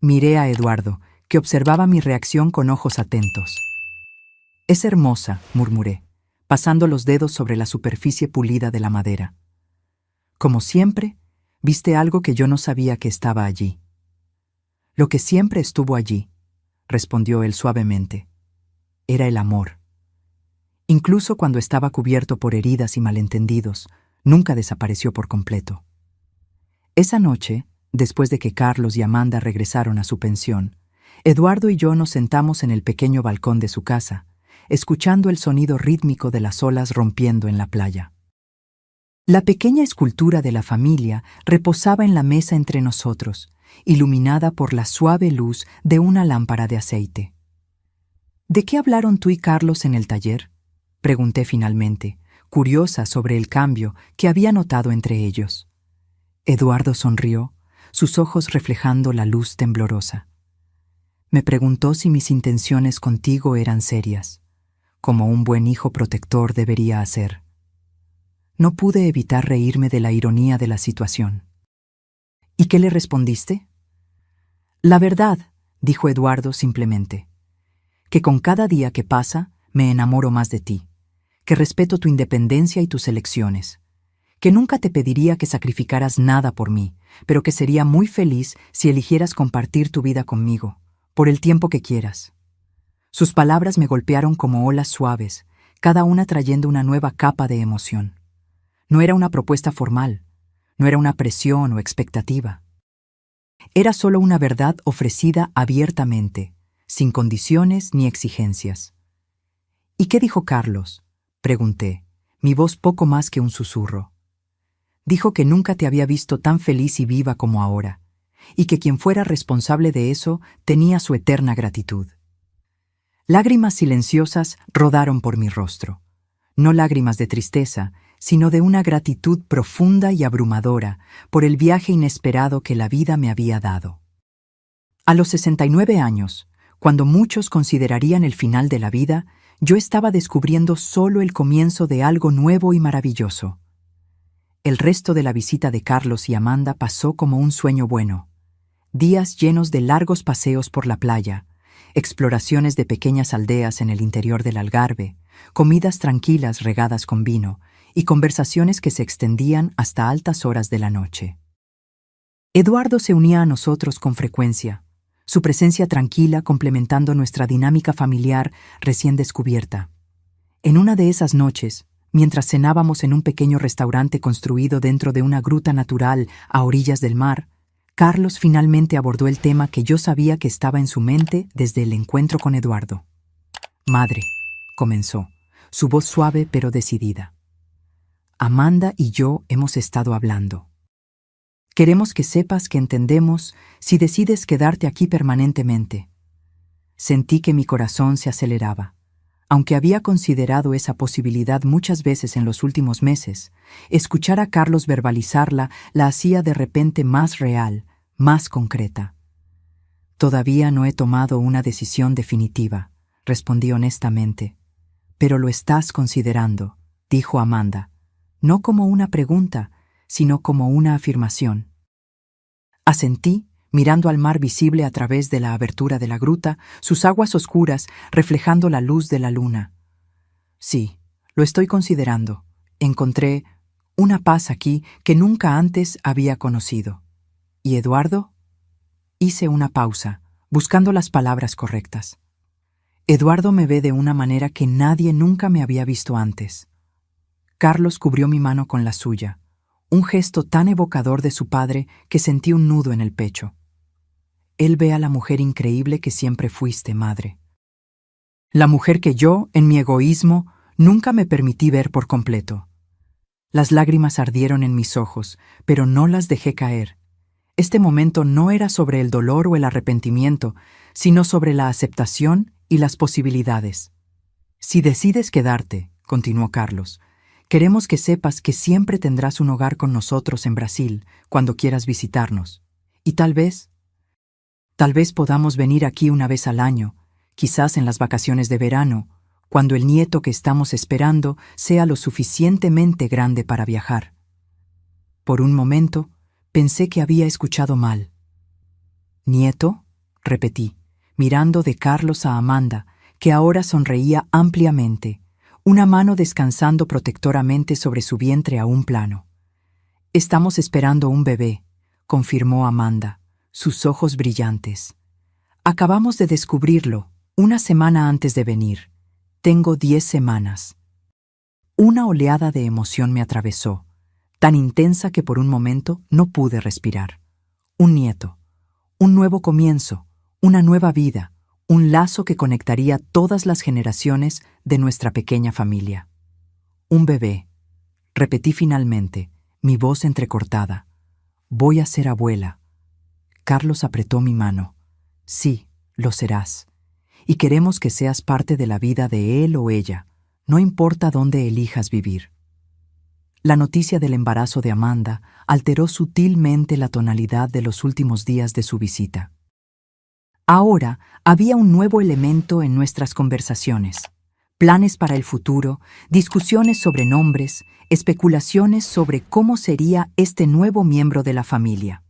Miré a Eduardo, que observaba mi reacción con ojos atentos. Es hermosa, murmuré, pasando los dedos sobre la superficie pulida de la madera. Como siempre, viste algo que yo no sabía que estaba allí. Lo que siempre estuvo allí, respondió él suavemente, era el amor. Incluso cuando estaba cubierto por heridas y malentendidos, nunca desapareció por completo. Esa noche, después de que Carlos y Amanda regresaron a su pensión, Eduardo y yo nos sentamos en el pequeño balcón de su casa, escuchando el sonido rítmico de las olas rompiendo en la playa. La pequeña escultura de la familia reposaba en la mesa entre nosotros, iluminada por la suave luz de una lámpara de aceite. ¿De qué hablaron tú y Carlos en el taller?, pregunté finalmente, curiosa sobre el cambio que había notado entre ellos. Eduardo sonrió, sus ojos reflejando la luz temblorosa. Me preguntó si mis intenciones contigo eran serias, como un buen hijo protector debería hacer. No pude evitar reírme de la ironía de la situación. ¿Y qué le respondiste? La verdad, dijo Eduardo simplemente, que con cada día que pasa me enamoro más de ti, que respeto tu independencia y tus elecciones, que nunca te pediría que sacrificaras nada por mí, pero que sería muy feliz si eligieras compartir tu vida conmigo, por el tiempo que quieras. Sus palabras me golpearon como olas suaves, cada una trayendo una nueva capa de emoción. No era una propuesta formal, no era una presión o expectativa. Era solo una verdad ofrecida abiertamente, sin condiciones ni exigencias. ¿Y qué dijo Carlos?, pregunté, mi voz poco más que un susurro. Dijo que nunca te había visto tan feliz y viva como ahora, y que quien fuera responsable de eso tenía su eterna gratitud. Lágrimas silenciosas rodaron por mi rostro, no lágrimas de tristeza, sino de una gratitud profunda y abrumadora por el viaje inesperado que la vida me había dado. A los 69 años, cuando muchos considerarían el final de la vida, yo estaba descubriendo solo el comienzo de algo nuevo y maravilloso. El resto de la visita de Carlos y Amanda pasó como un sueño bueno. Días llenos de largos paseos por la playa, exploraciones de pequeñas aldeas en el interior del Algarve, comidas tranquilas regadas con vino y conversaciones que se extendían hasta altas horas de la noche. Eduardo se unía a nosotros con frecuencia, su presencia tranquila complementando nuestra dinámica familiar recién descubierta. En una de esas noches, mientras cenábamos en un pequeño restaurante construido dentro de una gruta natural a orillas del mar, Carlos finalmente abordó el tema que yo sabía que estaba en su mente desde el encuentro con Eduardo. «Madre», comenzó, su voz suave pero decidida. «Amanda y yo hemos estado hablando. Queremos que sepas que entendemos si decides quedarte aquí permanentemente». Sentí que mi corazón se aceleraba. Aunque había considerado esa posibilidad muchas veces en los últimos meses, escuchar a Carlos verbalizarla la hacía de repente más real, más concreta. «Todavía no he tomado una decisión definitiva», respondí honestamente. «Pero lo estás considerando», dijo Amanda, no como una pregunta, sino como una afirmación. Asentí, mirando al mar visible a través de la abertura de la gruta, sus aguas oscuras reflejando la luz de la luna. «Sí, lo estoy considerando. Encontré una paz aquí que nunca antes había conocido». «¿Y Eduardo?». Hice una pausa, buscando las palabras correctas. «Eduardo me ve de una manera que nadie nunca me había visto antes». Carlos cubrió mi mano con la suya, un gesto tan evocador de su padre que sentí un nudo en el pecho. «Él ve a la mujer increíble que siempre fuiste, madre. La mujer que yo, en mi egoísmo, nunca me permití ver por completo». Las lágrimas ardieron en mis ojos, pero no las dejé caer. Este momento no era sobre el dolor o el arrepentimiento, sino sobre la aceptación y las posibilidades. «Si decides quedarte», continuó Carlos, «queremos que sepas que siempre tendrás un hogar con nosotros en Brasil cuando quieras visitarnos. Y tal vez podamos venir aquí una vez al año, quizás en las vacaciones de verano, cuando el nieto que estamos esperando sea lo suficientemente grande para viajar». Por un momento, pensé que había escuchado mal. «¿Nieto?», repetí, mirando de Carlos a Amanda, que ahora sonreía ampliamente, una mano descansando protectoramente sobre su vientre aún plano. «Estamos esperando un bebé», confirmó Amanda, sus ojos brillantes. «Acabamos de descubrirlo, una semana antes de venir. Tengo 10 semanas». Una oleada de emoción me atravesó, tan intensa que por un momento no pude respirar. Un nieto, un nuevo comienzo, una nueva vida, un lazo que conectaría todas las generaciones de nuestra pequeña familia. «Un bebé», repetí finalmente, mi voz entrecortada. «Voy a ser abuela». Carlos apretó mi mano. «Sí, lo serás. Y queremos que seas parte de la vida de él o ella, no importa dónde elijas vivir». La noticia del embarazo de Amanda alteró sutilmente la tonalidad de los últimos días de su visita. Ahora había un nuevo elemento en nuestras conversaciones: planes para el futuro, discusiones sobre nombres, especulaciones sobre cómo sería este nuevo miembro de la familia.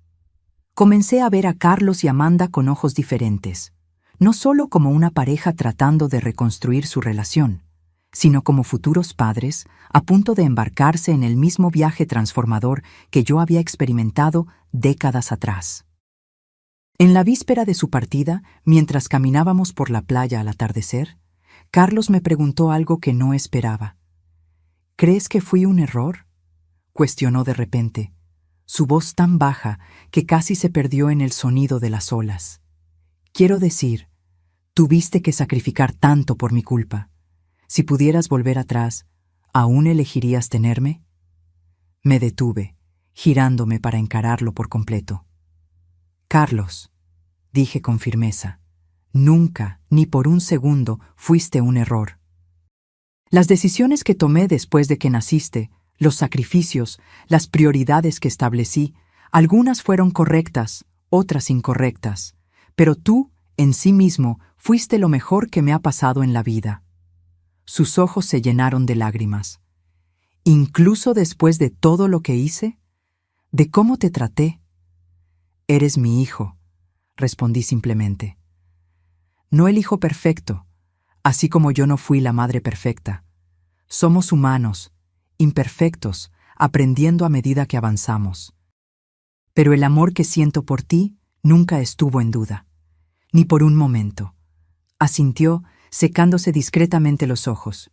Comencé a ver a Carlos y Amanda con ojos diferentes, no solo como una pareja tratando de reconstruir su relación, sino como futuros padres a punto de embarcarse en el mismo viaje transformador que yo había experimentado décadas atrás. En la víspera de su partida, mientras caminábamos por la playa al atardecer, Carlos me preguntó algo que no esperaba. «¿Crees que fui un error?», cuestionó de repente, su voz tan baja que casi se perdió en el sonido de las olas. «Quiero decir, tuviste que sacrificar tanto por mi culpa. Si pudieras volver atrás, ¿aún elegirías tenerme?». Me detuve, girándome para encararlo por completo. «Carlos», dije con firmeza, «nunca, ni por un segundo, fuiste un error. Las decisiones que tomé después de que naciste, los sacrificios, las prioridades que establecí, algunas fueron correctas, otras incorrectas, pero tú, en sí mismo, fuiste lo mejor que me ha pasado en la vida». Sus ojos se llenaron de lágrimas. «¿Incluso después de todo lo que hice? ¿De cómo te traté?». «Eres mi hijo», respondí simplemente. «No el hijo perfecto, así como yo no fui la madre perfecta. Somos humanos, imperfectos, aprendiendo a medida que avanzamos. Pero el amor que siento por ti nunca estuvo en duda, ni por un momento», asintió, secándose discretamente los ojos.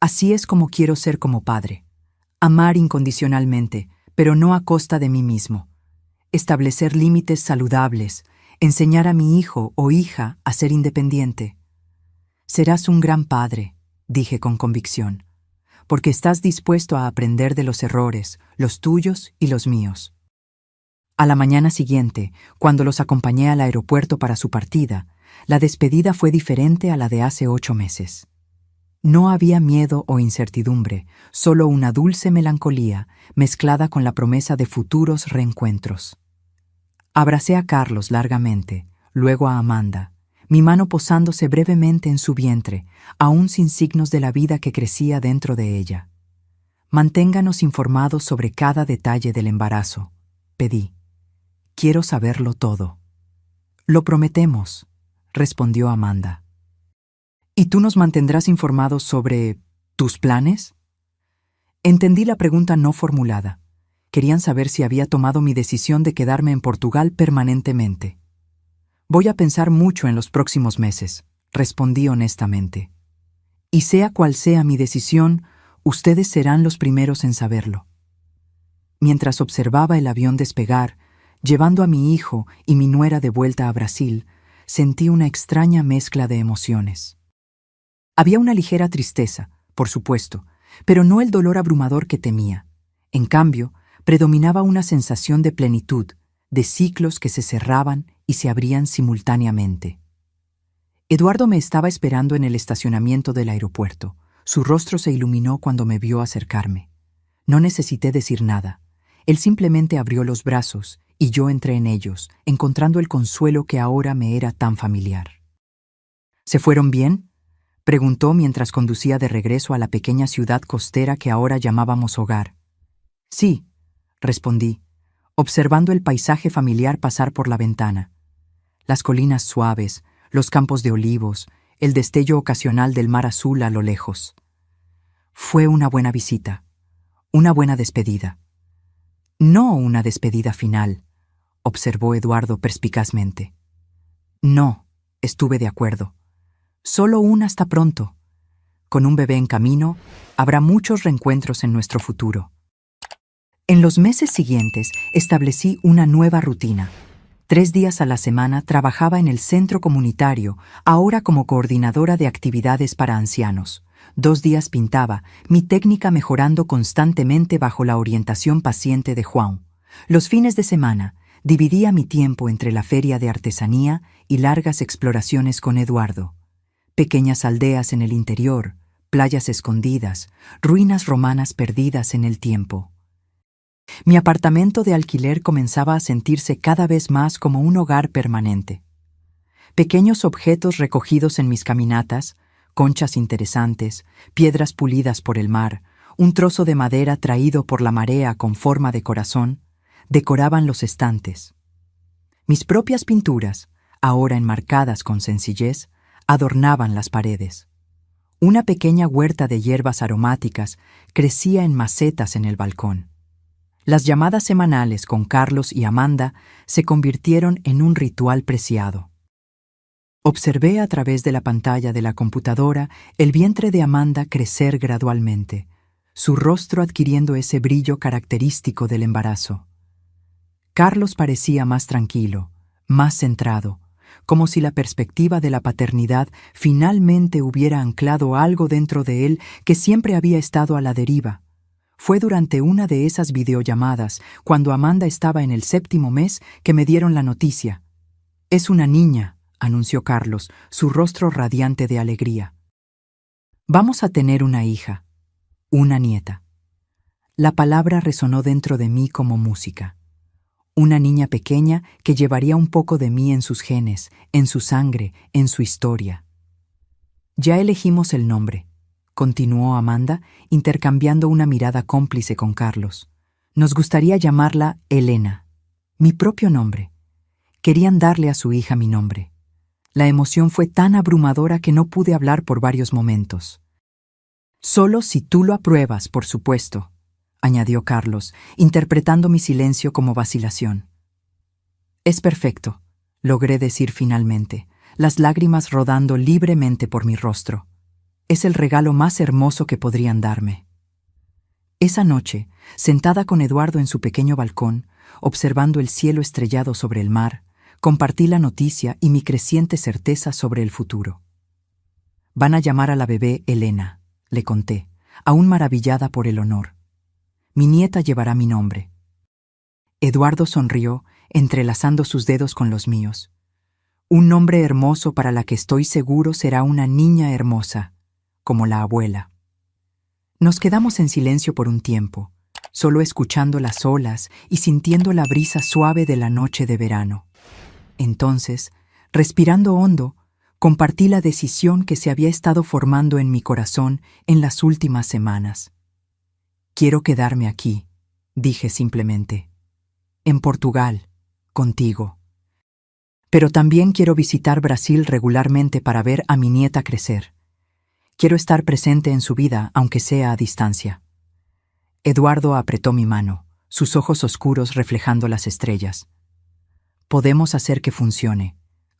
Así es como quiero ser como padre. Amar incondicionalmente, pero no a costa de mí mismo. Establecer límites saludables, enseñar a mi hijo o hija a ser independiente. Serás un gran padre, dije con convicción, porque estás dispuesto a aprender de los errores, los tuyos y los míos. A la mañana siguiente, cuando los acompañé al aeropuerto para su partida, la despedida fue diferente a la de hace 8 meses. No había miedo o incertidumbre, solo una dulce melancolía mezclada con la promesa de futuros reencuentros. Abracé a Carlos largamente, luego a Amanda, mi mano posándose brevemente en su vientre, aún sin signos de la vida que crecía dentro de ella. Manténganos informados sobre cada detalle del embarazo, pedí. Quiero saberlo todo. Lo prometemos, respondió Amanda. ¿Y tú nos mantendrás informados sobre tus planes? Entendí la pregunta no formulada. Querían saber si había tomado mi decisión de quedarme en Portugal permanentemente. Voy a pensar mucho en los próximos meses, respondí honestamente. Y sea cual sea mi decisión, ustedes serán los primeros en saberlo. Mientras observaba el avión despegar, llevando a mi hijo y mi nuera de vuelta a Brasil, sentí una extraña mezcla de emociones. Había una ligera tristeza, por supuesto, pero no el dolor abrumador que temía. En cambio, predominaba una sensación de plenitud, de ciclos que se cerraban y se abrían simultáneamente. Eduardo me estaba esperando en el estacionamiento del aeropuerto. Su rostro se iluminó cuando me vio acercarme. No necesité decir nada. Él simplemente abrió los brazos y yo entré en ellos, encontrando el consuelo que ahora me era tan familiar. ¿Se fueron bien?, preguntó mientras conducía de regreso a la pequeña ciudad costera que ahora llamábamos hogar. Sí, respondí, observando el paisaje familiar pasar por la ventana. Las colinas suaves, los campos de olivos, el destello ocasional del mar azul a lo lejos. Fue una buena visita, una buena despedida. No una despedida final, observó Eduardo perspicazmente. No, estuve de acuerdo. Solo un hasta pronto. Con un bebé en camino, habrá muchos reencuentros en nuestro futuro. En los meses siguientes establecí una nueva rutina. 3 días a la semana trabajaba en el centro comunitario, ahora como coordinadora de actividades para ancianos. 2 días pintaba, mi técnica mejorando constantemente bajo la orientación paciente de Juan. Los fines de semana, dividía mi tiempo entre la feria de artesanía y largas exploraciones con Eduardo. Pequeñas aldeas en el interior, playas escondidas, ruinas romanas perdidas en el tiempo. Mi apartamento de alquiler comenzaba a sentirse cada vez más como un hogar permanente. Pequeños objetos recogidos en mis caminatas, conchas interesantes, piedras pulidas por el mar, un trozo de madera traído por la marea con forma de corazón, decoraban los estantes. Mis propias pinturas, ahora enmarcadas con sencillez, adornaban las paredes. Una pequeña huerta de hierbas aromáticas crecía en macetas en el balcón. Las llamadas semanales con Carlos y Amanda se convirtieron en un ritual preciado. Observé a través de la pantalla de la computadora el vientre de Amanda crecer gradualmente, su rostro adquiriendo ese brillo característico del embarazo. Carlos parecía más tranquilo, más centrado, como si la perspectiva de la paternidad finalmente hubiera anclado algo dentro de él que siempre había estado a la deriva. Fue durante una de esas videollamadas, cuando Amanda estaba en el 7º mes, que me dieron la noticia. «Es una niña», anunció Carlos, su rostro radiante de alegría. «Vamos a tener una hija, una nieta». La palabra resonó dentro de mí como música. Una niña pequeña que llevaría un poco de mí en sus genes, en su sangre, en su historia. «Ya elegimos el nombre», continuó Amanda, intercambiando una mirada cómplice con Carlos. «Nos gustaría llamarla Elena, mi propio nombre. Querían darle a su hija mi nombre». La emoción fue tan abrumadora que no pude hablar por varios momentos. «Solo si tú lo apruebas, por supuesto», añadió Carlos, interpretando mi silencio como vacilación. «Es perfecto», logré decir finalmente, las lágrimas rodando libremente por mi rostro. Es el regalo más hermoso que podrían darme. Esa noche, sentada con Eduardo en su pequeño balcón, observando el cielo estrellado sobre el mar, compartí la noticia y mi creciente certeza sobre el futuro. Van a llamar a la bebé Elena, le conté, aún maravillada por el honor. Mi nieta llevará mi nombre. Eduardo sonrió, entrelazando sus dedos con los míos. Un nombre hermoso para la que estoy seguro será una niña hermosa, como la abuela. Nos quedamos en silencio por un tiempo, solo escuchando las olas y sintiendo la brisa suave de la noche de verano. Entonces, respirando hondo, compartí la decisión que se había estado formando en mi corazón en las últimas semanas. Quiero quedarme aquí, dije simplemente. En Portugal, contigo. Pero también quiero visitar Brasil regularmente para ver a mi nieta crecer. Quiero estar presente en su vida, aunque sea a distancia. Eduardo apretó mi mano, sus ojos oscuros reflejando las estrellas. Podemos hacer que funcione.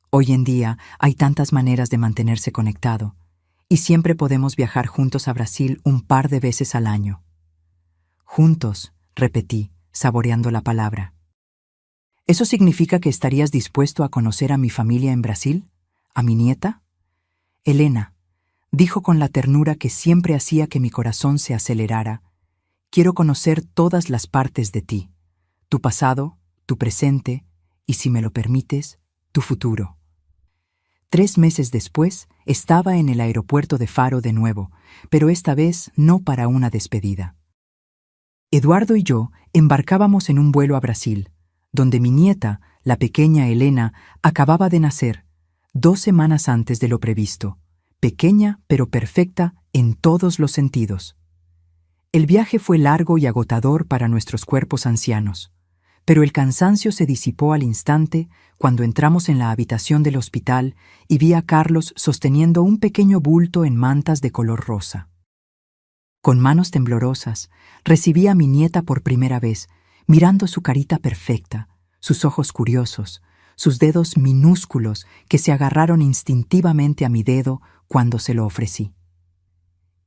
Hoy en día hay tantas maneras de mantenerse conectado, y siempre podemos viajar juntos a Brasil un par de veces al año. Juntos, repetí, saboreando la palabra. ¿Eso significa que estarías dispuesto a conocer a mi familia en Brasil? ¿A mi nieta? Elena, dijo con la ternura que siempre hacía que mi corazón se acelerara, quiero conocer todas las partes de ti, tu pasado, tu presente y, si me lo permites, tu futuro. 3 meses después, estaba en el aeropuerto de Faro de nuevo, pero esta vez no para una despedida. Eduardo y yo embarcábamos en un vuelo a Brasil, donde mi nieta, la pequeña Elena, acababa de nacer, 2 semanas antes de lo previsto, pequeña pero perfecta en todos los sentidos. El viaje fue largo y agotador para nuestros cuerpos ancianos, pero el cansancio se disipó al instante cuando entramos en la habitación del hospital y vi a Carlos sosteniendo un pequeño bulto en mantas de color rosa. Con manos temblorosas, recibí a mi nieta por primera vez, mirando su carita perfecta, sus ojos curiosos, sus dedos minúsculos que se agarraron instintivamente a mi dedo cuando se lo ofrecí.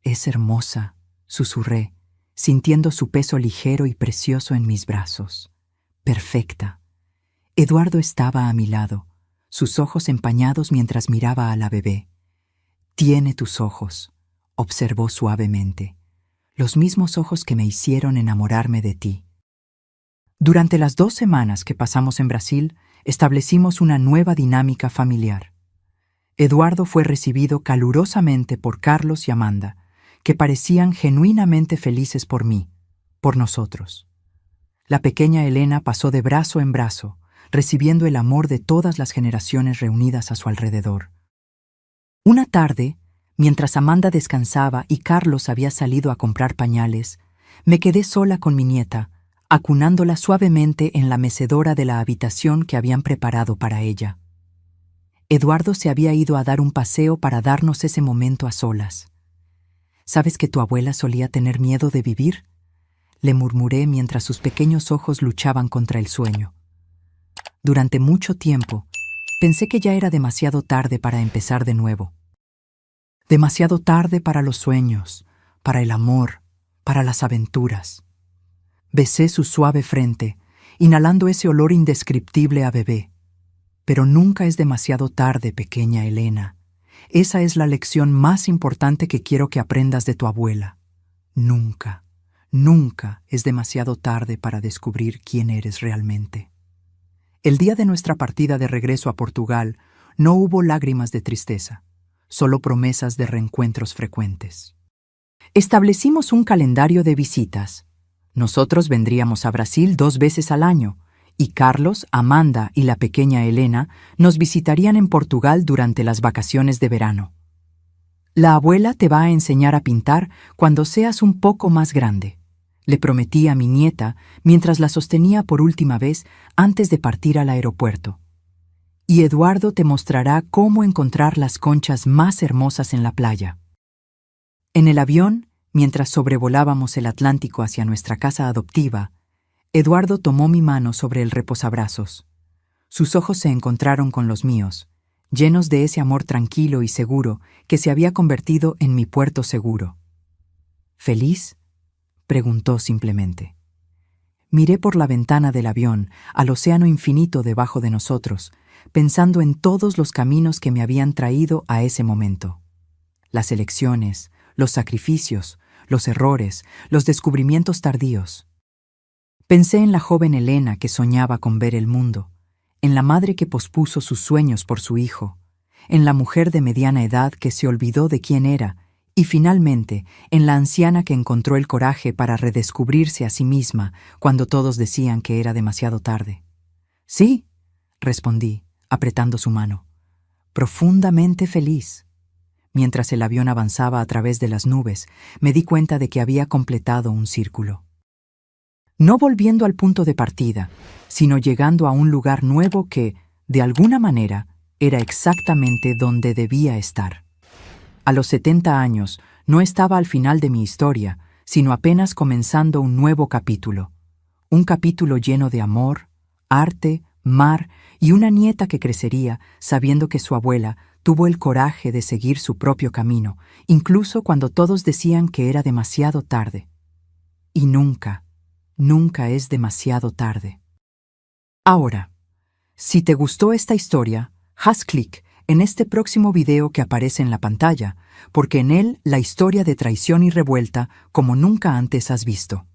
«Es hermosa», susurré, sintiendo su peso ligero y precioso en mis brazos. «Perfecta». Eduardo estaba a mi lado, sus ojos empañados mientras miraba a la bebé. «Tiene tus ojos», observó suavemente, «los mismos ojos que me hicieron enamorarme de ti». Durante las 2 semanas que pasamos en Brasil, establecimos una nueva dinámica familiar. Eduardo fue recibido calurosamente por Carlos y Amanda, que parecían genuinamente felices por mí, por nosotros. La pequeña Elena pasó de brazo en brazo, recibiendo el amor de todas las generaciones reunidas a su alrededor. Una tarde, mientras Amanda descansaba y Carlos había salido a comprar pañales, me quedé sola con mi nieta, acunándola suavemente en la mecedora de la habitación que habían preparado para ella. Eduardo se había ido a dar un paseo para darnos ese momento a solas. ¿Sabes que tu abuela solía tener miedo de vivir?, le murmuré mientras sus pequeños ojos luchaban contra el sueño. Durante mucho tiempo, pensé que ya era demasiado tarde para empezar de nuevo. Demasiado tarde para los sueños, para el amor, para las aventuras. Besé su suave frente, inhalando ese olor indescriptible a bebé. Pero nunca es demasiado tarde, pequeña Elena. Esa es la lección más importante que quiero que aprendas de tu abuela. Nunca, nunca es demasiado tarde para descubrir quién eres realmente. El día de nuestra partida de regreso a Portugal, no hubo lágrimas de tristeza, solo promesas de reencuentros frecuentes. Establecimos un calendario de visitas. Nosotros vendríamos a Brasil 2 veces al año, y Carlos, Amanda y la pequeña Elena nos visitarían en Portugal durante las vacaciones de verano. La abuela te va a enseñar a pintar cuando seas un poco más grande, le prometí a mi nieta mientras la sostenía por última vez antes de partir al aeropuerto. Y Eduardo te mostrará cómo encontrar las conchas más hermosas en la playa. En el avión, mientras sobrevolábamos el Atlántico hacia nuestra casa adoptiva, Eduardo tomó mi mano sobre el reposabrazos. Sus ojos se encontraron con los míos, llenos de ese amor tranquilo y seguro que se había convertido en mi puerto seguro. ¿Feliz?, preguntó simplemente. Miré por la ventana del avión al océano infinito debajo de nosotros, pensando en todos los caminos que me habían traído a ese momento. Las elecciones, los sacrificios, los errores, los descubrimientos tardíos. Pensé en la joven Elena que soñaba con ver el mundo, en la madre que pospuso sus sueños por su hijo, en la mujer de mediana edad que se olvidó de quién era, y finalmente en la anciana que encontró el coraje para redescubrirse a sí misma cuando todos decían que era demasiado tarde. Sí, respondí, apretando su mano, profundamente feliz. Mientras el avión avanzaba a través de las nubes, me di cuenta de que había completado un círculo. No volviendo al punto de partida, sino llegando a un lugar nuevo que, de alguna manera, era exactamente donde debía estar. A los 70 años, no estaba al final de mi historia, sino apenas comenzando un nuevo capítulo. Un capítulo lleno de amor, arte, mar y una nieta que crecería sabiendo que su abuela tuvo el coraje de seguir su propio camino, incluso cuando todos decían que era demasiado tarde. Y nunca, nunca es demasiado tarde. Ahora, si te gustó esta historia, haz clic en este próximo video que aparece en la pantalla, porque en él la historia de traición y revuelta como nunca antes has visto.